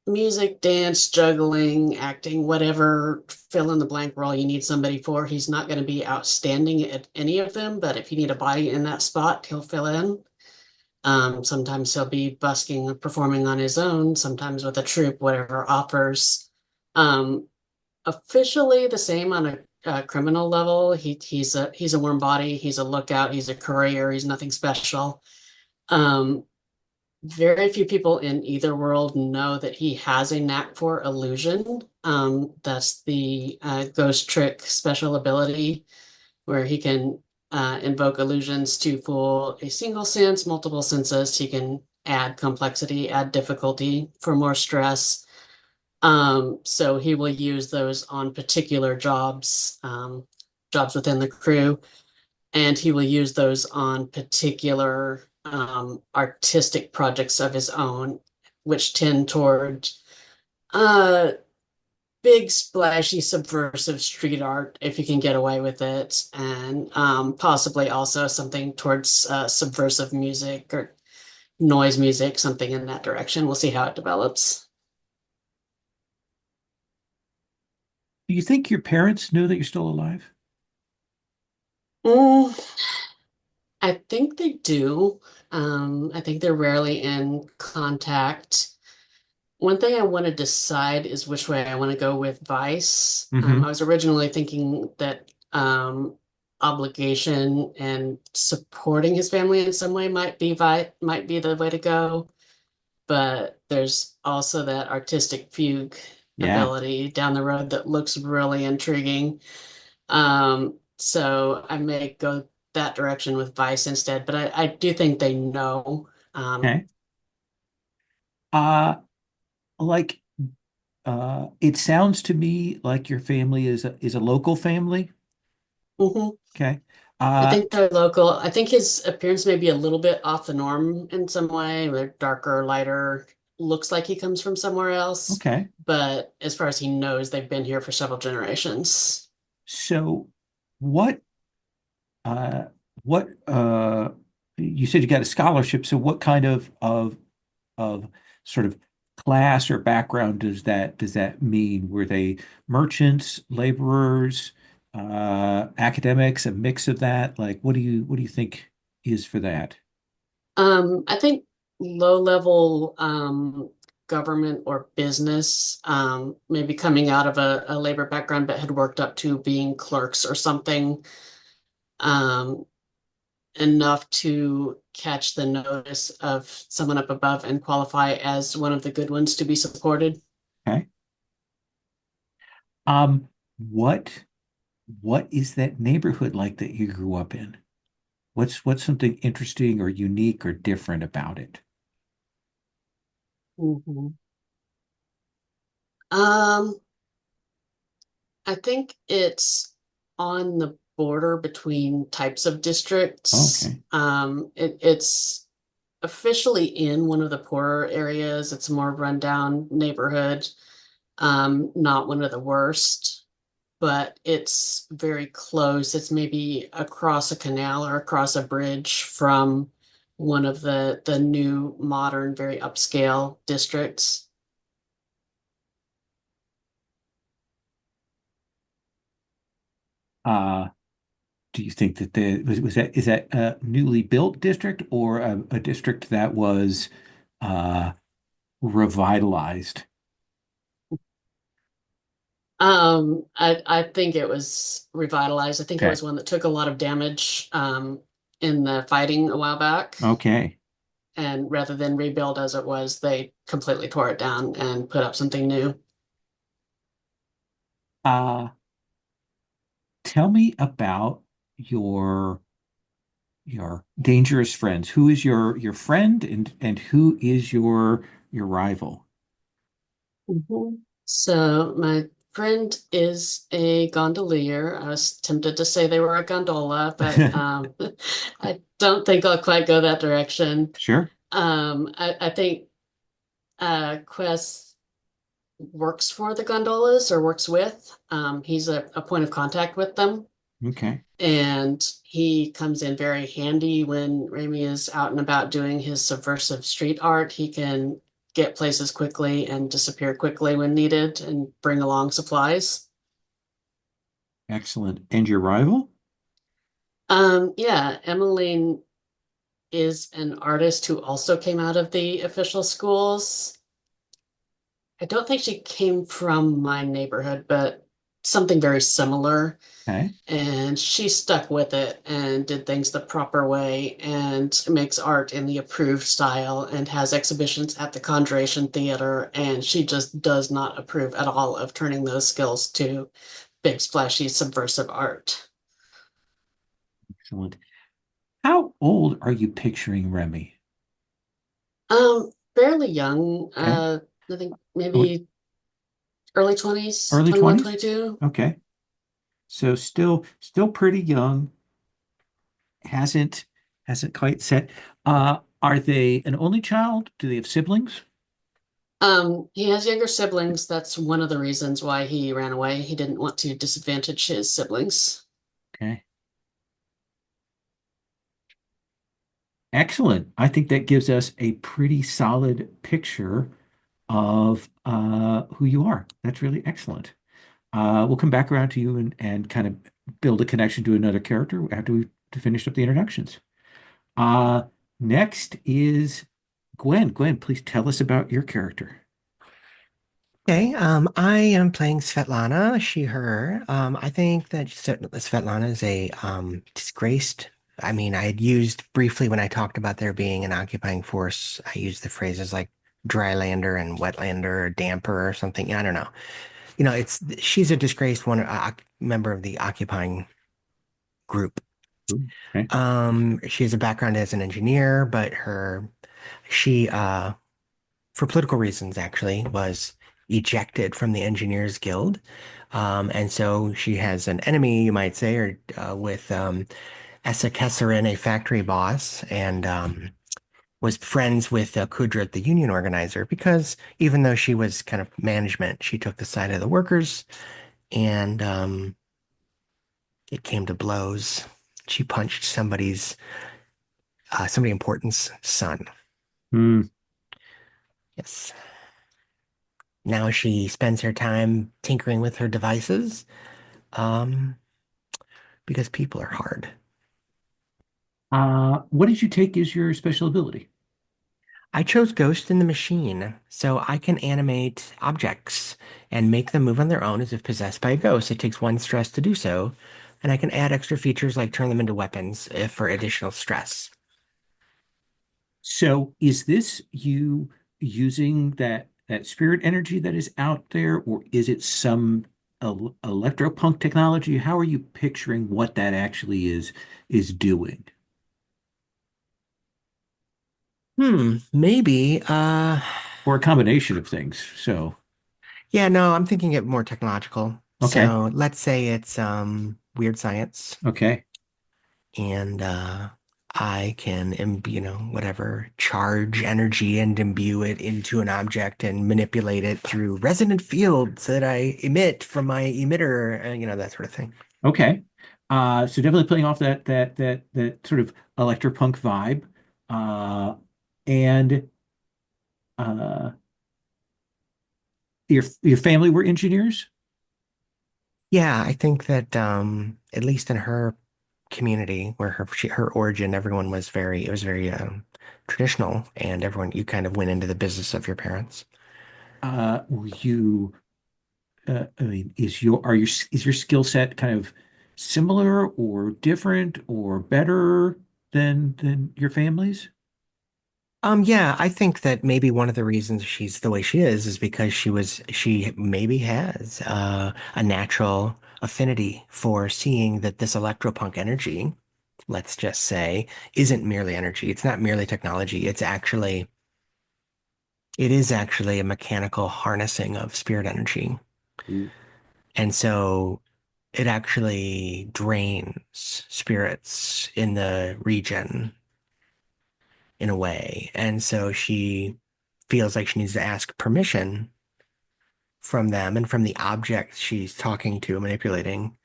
music, dance, juggling, acting, whatever fill in the blank role you need somebody for. He's not going to be outstanding at any of them, but if you need a body in that spot, he'll fill in. Sometimes he'll be busking and performing on his own, sometimes with a troupe, whatever offers. Um, Officially the same on a criminal level. He's a warm body, he's a lookout, he's a courier, he's nothing special. Um, Very few people in either world know that he has a knack for illusion. That's the ghost trick special ability where he can invoke illusions to fool a single sense, multiple senses. He can add complexity, add difficulty for more stress. So he will use those on particular jobs, jobs within the crew, and he will use those on particular artistic projects of his own, which tend toward uh, big, splashy, subversive street art, if you can get away with it, and possibly also something towards subversive music or noise music, something in that direction. We'll see how it develops. Do you think your parents knew that you're still alive? Mm, I think they do. I think they're rarely in contact. One thing I want to decide is which way I want to go with Vice. I Hmm. was originally thinking that obligation and supporting his family in some way might be the way to go. But there's also that artistic fugue Yeah. ability down the road that looks really intriguing. So I may go that direction with Vice instead, but I do think they know. Okay. Uh, like it sounds to me like your family is a local family. Mhm. Okay. I Uh, think they're local. I think his appearance may be a little bit off the norm in some way. They're darker, lighter, looks like he comes from somewhere else. okay. But as far as he knows, they've been here for several generations. So what uh what you said you got a scholarship, so what kind of sort of class or background does that mean? Were they merchants, laborers, academics, a mix of that? Like what do you think is for that? I think low level government or business, maybe coming out of a labor background, but had worked up to being clerks or something, um, enough to catch the notice of someone up above and qualify as one of the good ones to be supported. Okay. Um, what what is that neighborhood like that you grew up in? What's something interesting or unique or different about it? Mhm. Um, I think it's on the border between types of districts. Okay. It's officially in one of the poorer areas. It's a more rundown neighborhood, not one of the worst, but it's very close. It's maybe across a canal or across a bridge from one of the new modern, very upscale districts. Uh, do you think that was that is that a newly built district or a district that was uh, revitalized? I think it was revitalized. I think it Okay. was one that took a lot of damage in the fighting a while back. Okay. And rather than rebuild as it was, they completely tore it down and put up something new. Uh, tell me about your your dangerous friends. Who is your friend and who is your rival? Mhm. So my friend is a gondolier. I was tempted to say they were a gondola, but I don't think I'll quite go that direction. Sure. I think Quest works for the gondolas or works with. He's a point of contact with them. Okay. And he comes in very handy when Raimi is out and about doing his subversive street art. He can get places quickly and disappear quickly when needed and bring along supplies. Excellent. And your rival? Yeah, Emmeline is an artist who also came out of the official schools. I don't think she came from my neighborhood, but something very similar. Okay. And she stuck with it and did things the proper way and makes art in the approved style and has exhibitions at the Conjuration Theater. And she just does not approve at all of turning those skills to big, splashy, subversive art. Excellent. How old are you picturing Remy? Fairly young. Okay. I think Oh, maybe early 20s, early 21, 20s? 22. Okay. So still pretty young. Hasn't hasn't quite set. Are they an only child? Do they have siblings? He has younger siblings. That's one of the reasons why he ran away. He didn't want to disadvantage his siblings. Okay. Excellent. I think that gives us a pretty solid picture of who you are. That's really excellent. We'll come back around to you and kind of build a connection to another character after we've finished up the introductions. Uh, Next is Gwen. Gwen, please tell us about your character. Okay, I am playing Svetlana, she, her. I think that Svetlana is a disgraced. I mean, I had used briefly when I talked about there being an occupying force, I used the phrases like drylander and wetlander or damper or something. I don't know. It's she's a disgraced one member of the occupying group. Ooh, okay. She has a background as an engineer, but she for political reasons, actually, was ejected from the Engineers Guild. And so she has an enemy, you might say, or with Essa Kesserin, a factory boss, and was friends with Kudrat, the union organizer, because even though she was kind of management, she took the side of the workers, and it came to blows. She punched somebody important's son. Hmm. Yes. Now she spends her time tinkering with her devices, um, because people are hard. What did you take as your special ability? I chose Ghost in the Machine, so I can animate objects and make them move on their own as if possessed by a ghost. It takes one stress to do so, and I can add extra features like turn them into weapons if for additional stress. So is this you using that spirit energy that is out there, or is it some electropunk technology? How are you picturing what that actually is doing? Maybe. Or a combination of things. So, Yeah, no, I'm thinking it more technological. okay, So let's say it's weird science. okay. And I can, whatever, charge energy and imbue it into an object and manipulate it through resonant fields that I emit from my emitter, that sort of thing. Okay. So definitely playing off that sort of electropunk vibe. Uh, and uh, your family were engineers? Yeah, I think that at least in her community, where her origin, it was very traditional, and everyone you kind of went into the business of your parents. Were you I mean, is your skill set kind of similar or different or better than your family's? Yeah, I think that maybe one of the reasons she's the way she is because she maybe has a natural affinity for seeing that this electropunk energy, let's just say, isn't merely energy. It's not merely technology. It is actually a mechanical harnessing of spirit energy. And so it actually drains spirits in the region in a way. And so she feels like she needs to ask permission from them and from the object she's talking to, manipulating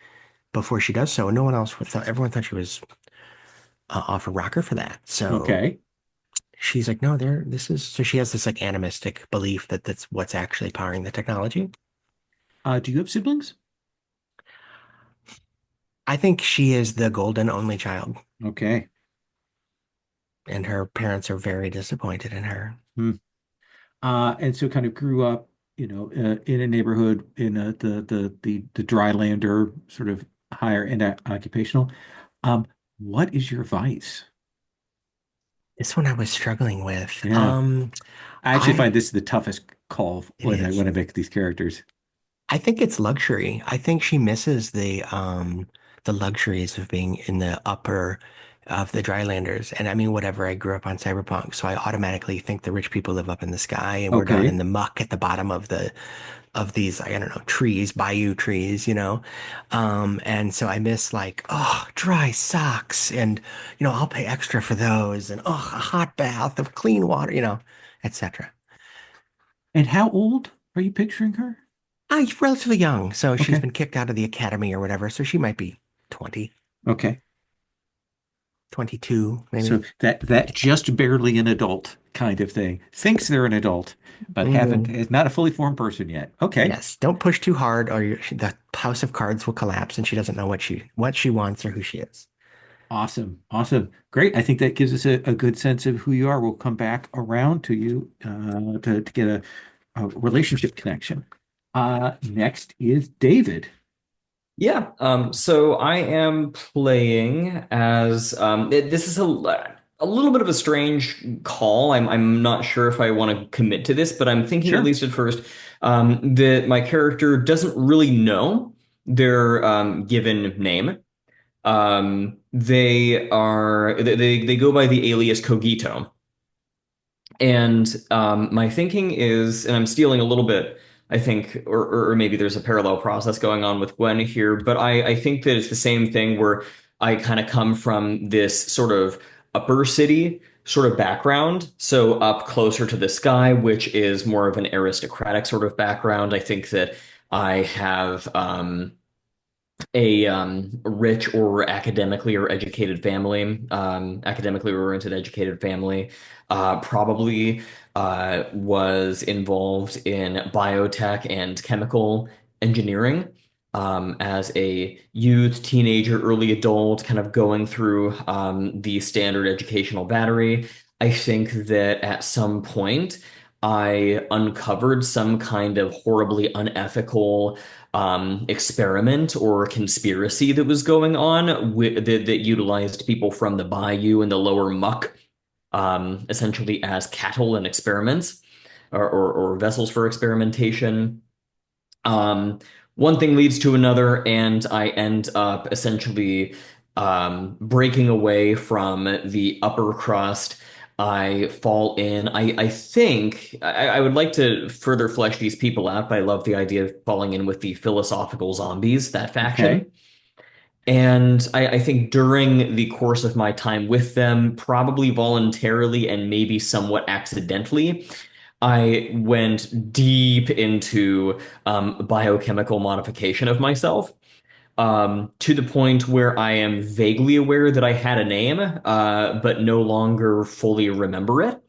before she does so. And no one else would thought, everyone thought she was off a rocker for that. So Okay. she's like, no, this is, so she has this like animistic belief that that's what's actually powering the technology. Do you have siblings? I think she is the golden only child, Okay. and her parents are very disappointed in her. Hmm. And so kind of grew up, in a neighborhood in the drylander sort of higher end occupational. What is your vice? This one I was struggling with. Yeah. I actually find I this the toughest call it is. when I make these characters. I think it's luxury. I think she misses the luxuries of being in the upper of the drylanders. And I mean, whatever, I grew up on Cyberpunk, so I automatically think the rich people live up in the sky and we're down in Okay. the muck at the bottom of the of these, I don't know, trees, bayou trees, you know. And so I miss like, oh, dry socks and I'll pay extra for those and oh, a hot bath of clean water, etc. And how old are you picturing her? She's relatively young, so she's Okay. been kicked out of the academy or whatever, so she might be 20, Okay. 22, So maybe. that just barely an adult kind of thing. Thinks they're an adult, but haven't Hmm. is not a fully formed person yet. Okay. Yes, don't push too hard, or the house of cards will collapse, and she doesn't know what she wants or who she is. Awesome. Awesome. Great. I think that gives us a good sense of who you are. We'll come back around to you to get a relationship connection. Next is David. Yeah, so I am playing as this is a little bit of a strange call. I'm not sure if I want to commit to this, but I'm thinking at Sure. least at first that my character doesn't really know their given name. They go by the alias Cogito. And my thinking is, and I'm stealing a little bit, I think, or maybe there's a parallel process going on with Gwen here, but I think that it's the same thing where I kind of come from this sort of upper city sort of background. So up closer to the sky, which is more of an aristocratic sort of background. I think that I have a rich or academically or educated family, academically oriented educated family, probably was involved in biotech and chemical engineering. As a youth, teenager, early adult, kind of going through the standard educational battery, I think that at some point I uncovered some kind of horribly unethical experiment or conspiracy that was going on that utilized people from the bayou and the lower muck, essentially as cattle and experiments or vessels for experimentation. Um, One thing leads to another, and I end up essentially breaking away from the upper crust. I fall in. I think I would like to further flesh these people out, but I love the idea of falling in with the philosophical zombies, that Okay. faction. And I think during the course of my time with them, probably voluntarily and maybe somewhat accidentally, I went deep into biochemical modification of myself, to the point where I am vaguely aware that I had a name, but no longer fully remember it.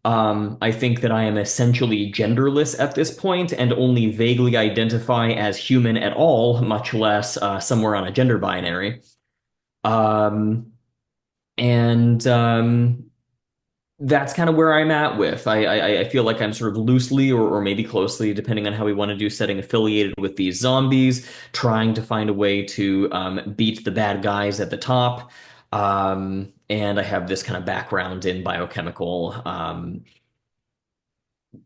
I think that I am essentially genderless at this point and only vaguely identify as human at all, much less somewhere on a gender binary. Um, and That's kind of where I'm at with. I feel like I'm sort of loosely or maybe closely, depending on how we want to do setting, affiliated with these zombies, trying to find a way to beat the bad guys at the top. And I have this kind of background in biochemical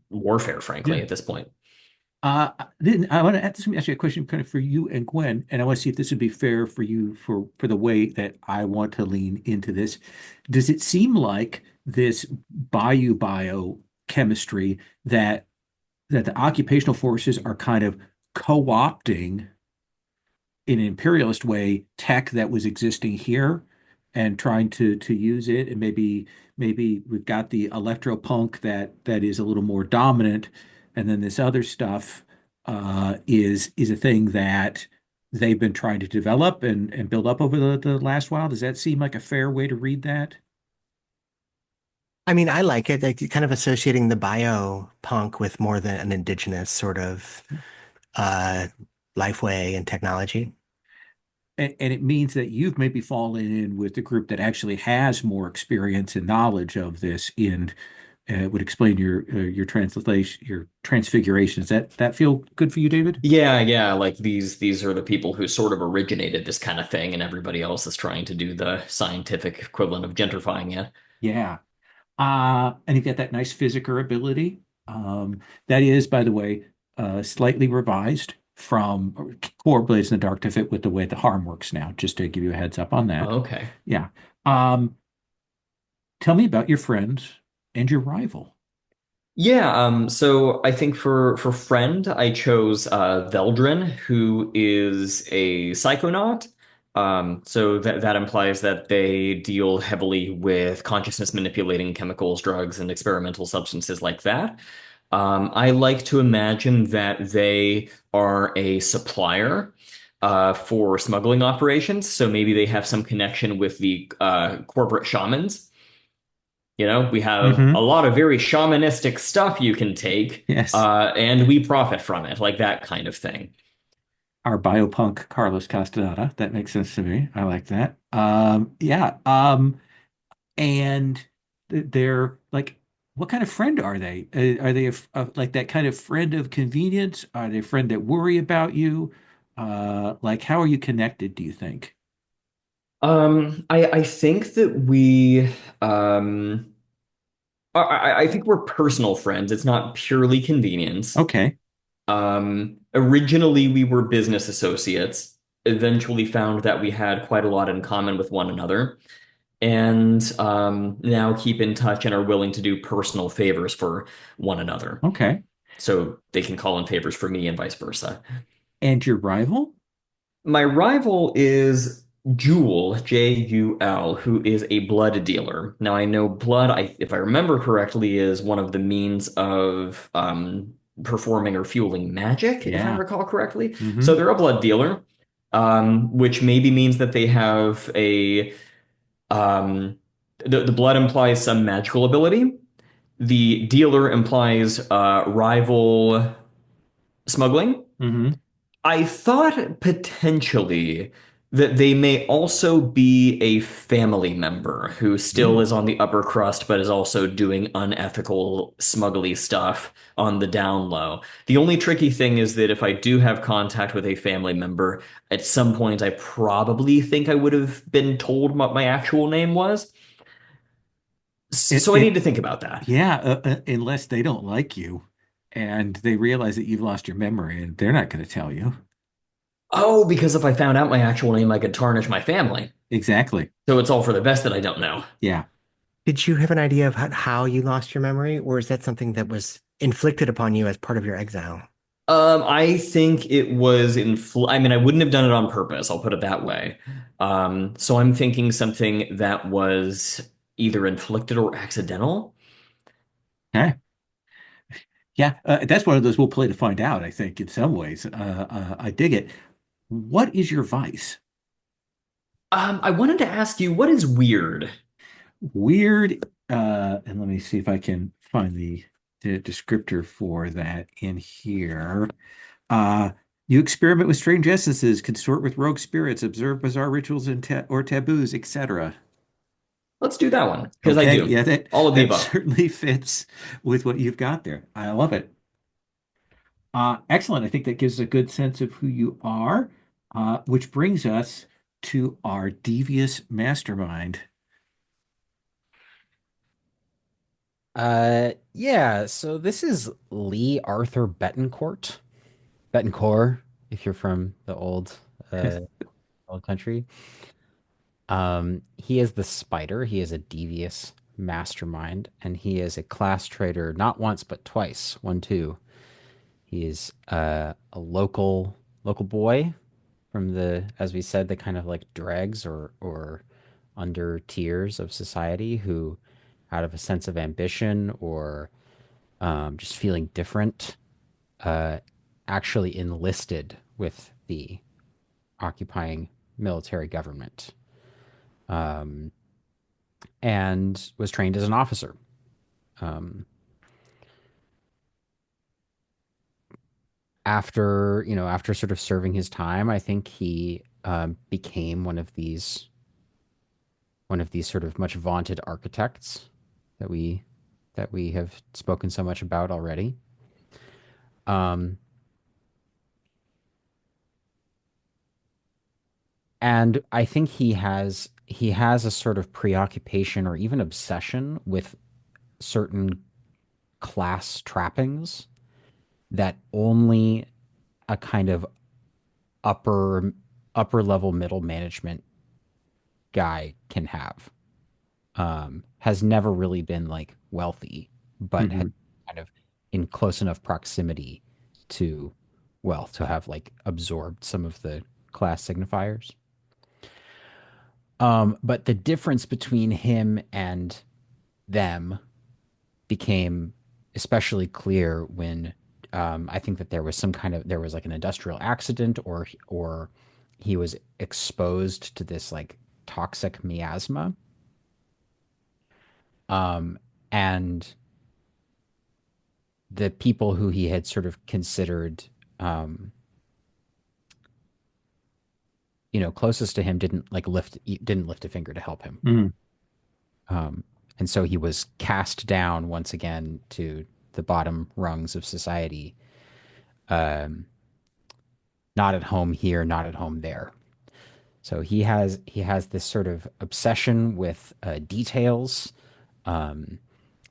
warfare, frankly, Yeah. at this point. Then I want to ask you a question kind of for you and Gwen, and I want to see if this would be fair for you for the way that I want to lean into this. Does it seem like this biochemistry that the occupational forces are kind of co-opting in an imperialist way tech that was existing here and trying to use it. And maybe we've got the electropunk that is a little more dominant, and then this other stuff is a thing that they've been trying to develop and build up over the last while. Does that seem like a fair way to read that? I mean, I like it, like kind of associating the biopunk with more than an indigenous sort of uh lifeway and technology. And it means that you've maybe fallen in with the group that actually has more experience and knowledge of this in would explain your translation, your transfiguration. Does that feel good for you, David? Yeah, yeah, like these are the people who sort of originated this kind of thing, and everybody else is trying to do the scientific equivalent of gentrifying it. Yeah. And you've got that nice physiker ability. That is, by the way, slightly revised from core Blades in the Dark to fit with the way the harm works now, just to give you a heads up on that. Okay. Yeah. Um, Tell me about your friends and your rival. Yeah, so I think for friend, I chose Veldrin, who is a psychonaut. So that implies that they deal heavily with consciousness manipulating chemicals, drugs, and experimental substances like that. I like to imagine that they are a supplier for smuggling operations. So maybe they have some connection with the corporate shamans. You know, we have a Hmm. lot of very shamanistic stuff you can take, Yes. and we profit from it, like that kind of thing. Our biopunk Carlos Castaneda. That makes sense to me. I like that. Yeah. And they're like, what kind of friend are they? Are they like that kind of friend of convenience? Are they a friend that worry about you? Like, how are you connected, do you think? I think that I think we're personal friends. It's not purely convenience. Okay. Originally, we were business associates, eventually found that we had quite a lot in common with one another, and now keep in touch and are willing to do personal favors for one another. Okay. So they can call in favors for me and vice versa. And your rival? My rival is Jewel, Jul, who is a blood dealer. Now I know blood, if I remember correctly, is one of the means of performing or fueling magic, if I Yeah. recall correctly. Hmm. So they're a blood dealer, which maybe means that they have the blood implies some magical ability. The dealer implies rival smuggling. Hmm. I thought potentially that they may also be a family member who still is on the upper crust, but is also doing unethical, smuggly stuff on the down low. The only tricky thing is that if I do have contact with a family member, at some point I probably think I would have been told what my actual name was. It, So I need it, to think about that. yeah, unless they don't like you and they realize that you've lost your memory and they're not going to tell you. Oh, because if I found out my actual name, I could tarnish my family. Exactly. So it's all for the best that I don't know. Yeah. Did you have an idea of how you lost your memory, or is that something that was inflicted upon you as part of your exile? I think it was I mean, I wouldn't have done it on purpose, I'll put it that way. So I'm thinking something that was either inflicted or accidental. Okay. Yeah. That's one of those we'll play to find out, I think, in some ways. I dig it. What is your vice? I wanted to ask you, what is weird? Weird. And let me see if I can find the descriptor for that in here. Uh, you experiment with strange essences, consort with rogue spirits, observe bizarre rituals and ta or taboos, etc. Let's do that one, because I Okay, do. yeah, that All of the that above. certainly fits with what you've got there. I love it. Excellent. I think that gives a good sense of who you are, which brings us to our devious mastermind. Yeah, so this is Lee Arthur Betancourt. Betancourt, if you're from the uh old country. He is the spider. He is a devious mastermind, and he is a class trader not once but twice. One, two. He's a local boy from the, as we said, the kind of like dregs or under tiers of society who, out of a sense of ambition or just feeling different, uh, actually enlisted with the occupying military government, um, and was trained as an officer. Um, after sort of serving his time, I think he became one of these sort of much vaunted architects that we have spoken so much about already. Um, and I think he has a sort of preoccupation or even obsession with certain class trappings that only a kind of upper upper level middle management guy can have. Has never really been like wealthy, but had Hmm. kind of in close enough proximity to wealth to have like absorbed some of the class signifiers. But the difference between him and them became especially clear when I think that there was like an industrial accident or he was exposed to this like toxic miasma. Um, and the people who he had sort of considered, um, closest to him didn't lift a finger to help him. Hmm. Um, and so he was cast down once again to the bottom rungs of society. Um, Not at home here, not at home there. So he has this sort of obsession with details, um,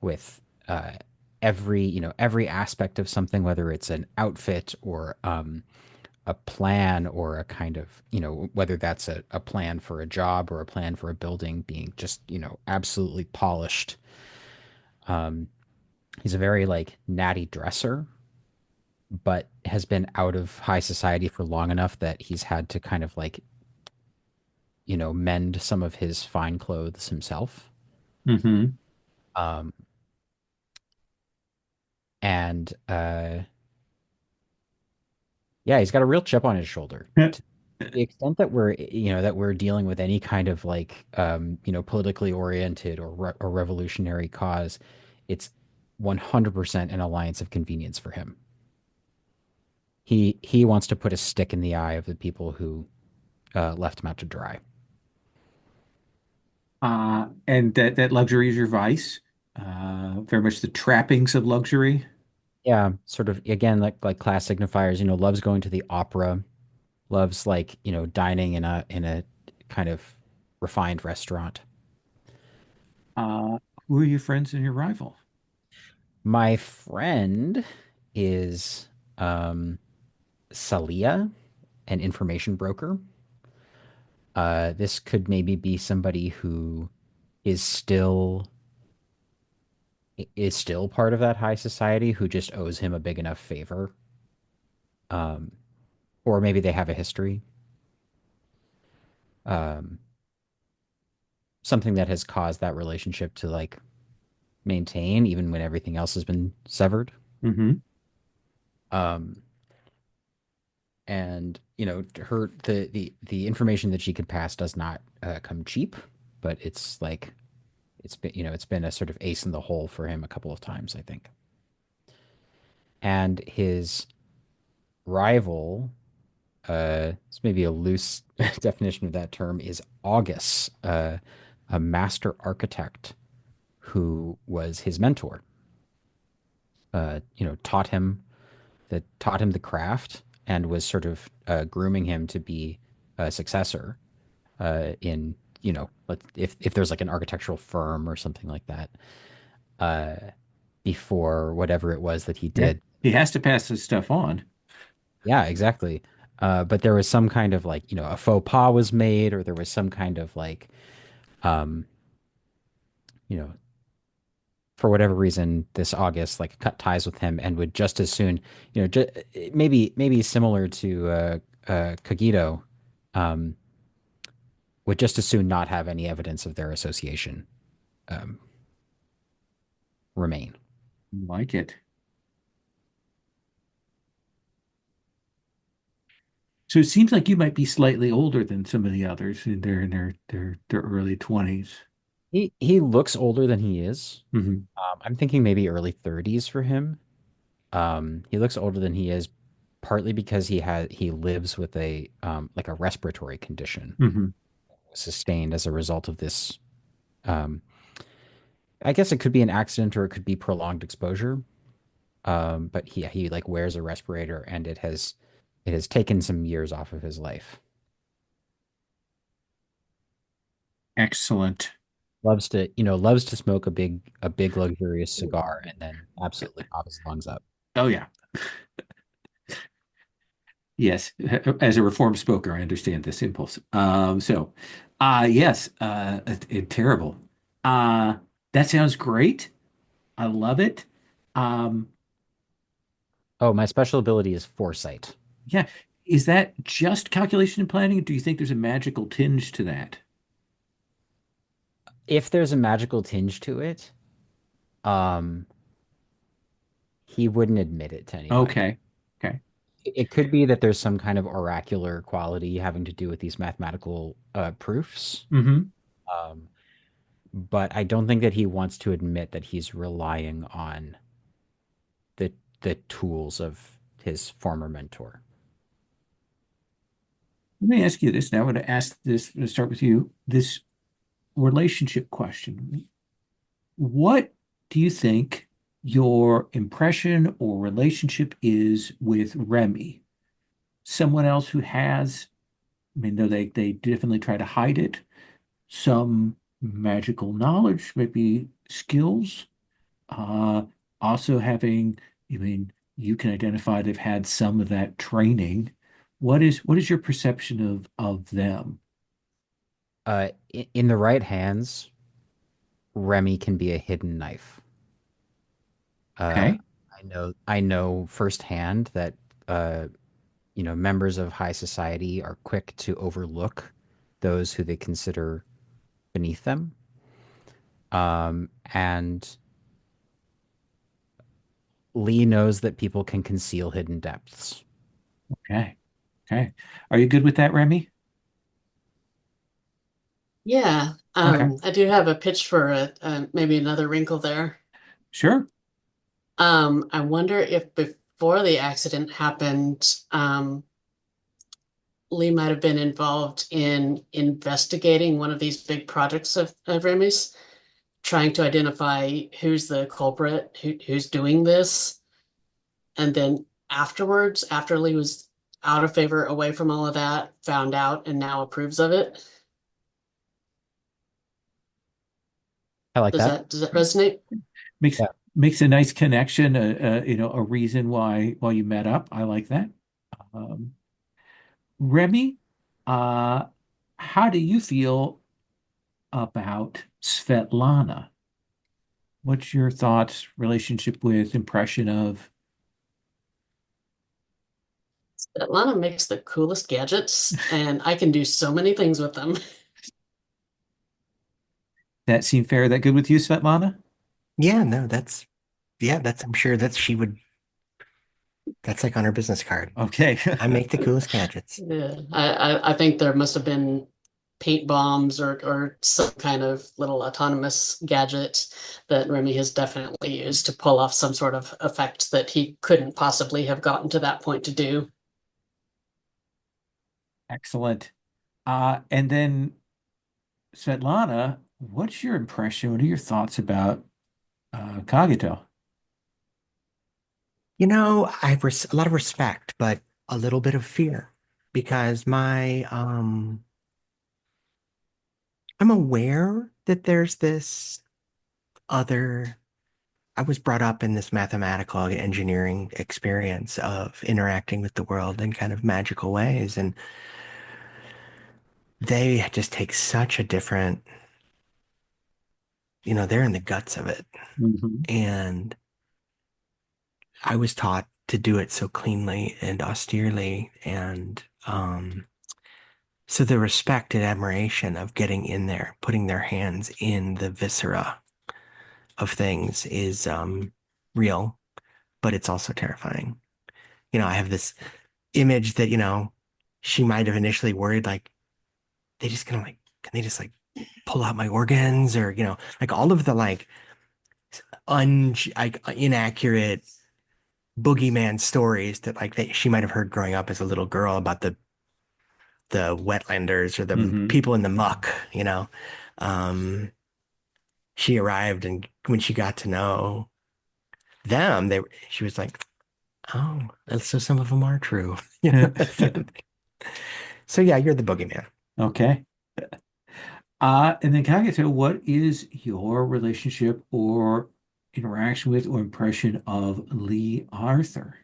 with every aspect of something, whether it's an outfit or a plan or a kind of, whether that's a plan for a job or a plan for a building being just, absolutely polished. Um, he's a very like natty dresser, but has been out of high society for long enough that he's had to kind of like, mend some of his fine clothes himself. Hmm. Um, and Yeah, he's got a real chip on his shoulder. To the extent that we're dealing with any kind of like politically oriented or revolutionary cause, it's 100% an alliance of convenience for him. He wants to put a stick in the eye of the people who left him out to dry. And that luxury is your vice. Very much the trappings of luxury. Yeah, sort of again like class signifiers, loves going to the opera, loves like, dining in a kind of refined restaurant. Uh, who are your friends and your rival? My friend is um Salia, an information broker. This could maybe be somebody who is still is still part of that high society who just owes him a big enough favor. Um, or maybe they have a history. Um, Something that has caused that relationship to like maintain even when everything else has been severed. Hmm. Um, and her the information that she can pass does not come cheap, but it's like it's been a sort of ace in the hole for him a couple of times, I think. And his rival, it's maybe a loose definition of that term, is August, a master architect who was his mentor. Taught him the craft and was sort of grooming him to be a successor in if there's like an architectural firm or something like that, uh, before whatever it was that he Yeah. did. He has to pass this stuff on. Yeah, exactly. But there was some kind of like, a faux pas was made, or there was some kind of like, um, you know, for whatever reason this August like cut ties with him and would just as soon, ju maybe similar to Kagito, um, would just as soon not have any evidence of their association um, remain. Like it. So it seems like you might be slightly older than some of the others, and they're in their early 20s. He looks older than he is. Hmm. I'm thinking maybe early 30s for him. He looks older than he is, partly because he lives with a like a respiratory condition Hmm. sustained as a result of this. Um, I guess it could be an accident or it could be prolonged exposure. But he like wears a respirator and it has taken some years off of his life. Excellent. Loves to smoke a big luxurious cigar and then absolutely pop his lungs up. Oh yeah. Yes. As a reformed smoker, I understand this impulse. Yes, terrible. Uh, that sounds great. I love it. Um, Oh, my special ability is foresight. yeah. Is that just calculation and planning? Do you think there's a magical tinge to that? If there's a magical tinge to it, um, he wouldn't admit it to anybody. Okay. Okay. It could be that there's some kind of oracular quality having to do with these mathematical proofs. Hmm. Um, but I don't think that he wants to admit that he's relying on the the tools of his former mentor. Let me ask you this. Now, I'm going to ask this, to start with you, this relationship question. What do you think your impression or relationship is with Remy? Someone else who has, I mean, though they definitely try to hide it, some magical knowledge, maybe skills, uh, also having, I mean, you can identify they've had some of that training. What is your perception of them? In the right hands, Remy can be a hidden knife. Uh, Okay. I know firsthand that uh, members of high society are quick to overlook those who they consider beneath them. And Lee knows that people can conceal hidden depths. Okay. Okay. Are you good with that, Remy? Yeah, Okay. I do have a pitch for maybe another wrinkle there. Sure. I wonder if before the accident happened, Lee might have been involved in investigating one of these big projects of Remy's, trying to identify who's the culprit, who's doing this. And then afterwards, after Lee was out of favor, away from all of that, found out and now approves of it. I like that. Does that resonate? Makes Yeah. makes a nice connection, a reason why you met up. I like that. Um, Remy, uh, how do you feel about Svetlana? What's your thoughts, relationship with, impression of? Atlanta makes the coolest gadgets, and I can do so many things with them. That seem fair? That good with you, Svetlana? Yeah, no, that's I'm sure that's like on her business card. Okay. I make the coolest gadgets. Yeah, I think there must have been paint bombs or some kind of little autonomous gadget that Remy has definitely used to pull off some sort of effect that he couldn't possibly have gotten to that point to do. Excellent. And then Svetlana, what's your impression? What are your thoughts about Kagito? I have a lot of respect, but a little bit of fear because I'm aware that there's this other I was brought up in this mathematical engineering experience of interacting with the world in kind of magical ways, and they just take such a different they're in the guts of it. Mhm. And I was taught to do it so cleanly and austerely. And so the respect and admiration of getting in there, putting their hands in the viscera of things is real, but it's also terrifying. I have this image that, she might have initially worried, like, they just kind of like, can they just like pull out my organs or, like all of the like like inaccurate boogeyman stories that like she might have heard growing up as a little girl about the wetlanders or the Mhm. people in the muck. Um, she arrived and when she got to know them, she was like, oh, so some of them are true. So yeah, you're the boogeyman. Okay. And then can I get to what is your relationship or interaction with or impression of Lee Arthur?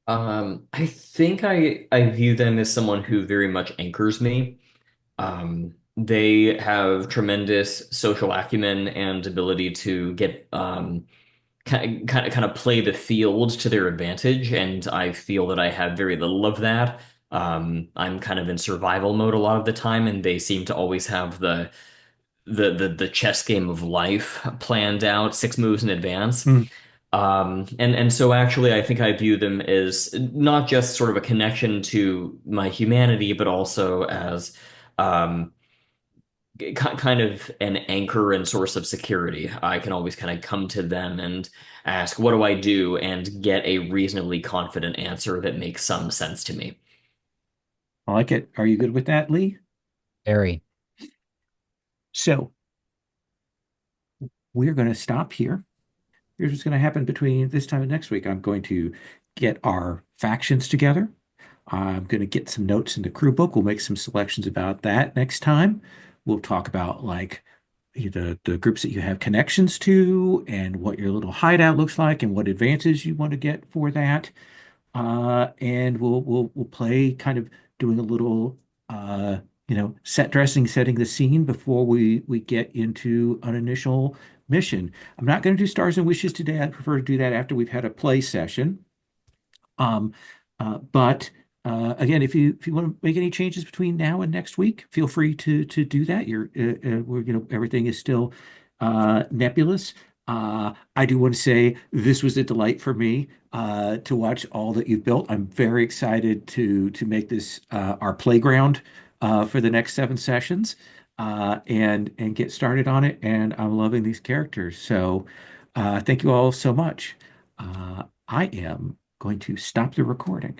I think I view them as someone who very much anchors me. They have tremendous social acumen and ability to get kind of play the field to their advantage, and I feel that I have very little of that. I'm kind of in survival mode a lot of the time, and they seem to always have the chess game of life planned out 6 moves in advance. Hmm. And so actually, I think I view them as not just sort of a connection to my humanity, but also as um, kind of an anchor and source of security. I can always kind of come to them and ask, "What do I do?" and get a reasonably confident answer that makes some sense to me. I like it. Are you good with that, Lee? Very. So we're going to stop here. Here's what's going to happen between this time and next week. I'm going to get our factions together. I'm going to get some notes in the crew book. We'll make some selections about that next time. We'll talk about like the groups that you have connections to and what your little hideout looks like and what advances you want to get for that. And we'll play kind of doing a little set dressing, setting the scene before we get into an initial mission. I'm not going to do stars and wishes today. I'd prefer to do that after we've had a play session. Um, but again, if you want to make any changes between now and next week, feel free to do that. Everything is still nebulous. I do want to say this was a delight for me to watch all that you've built. I'm very excited to make this our playground for the next 7 sessions and get started on it. And I'm loving these characters. So thank you all so much. I am going to stop the recording.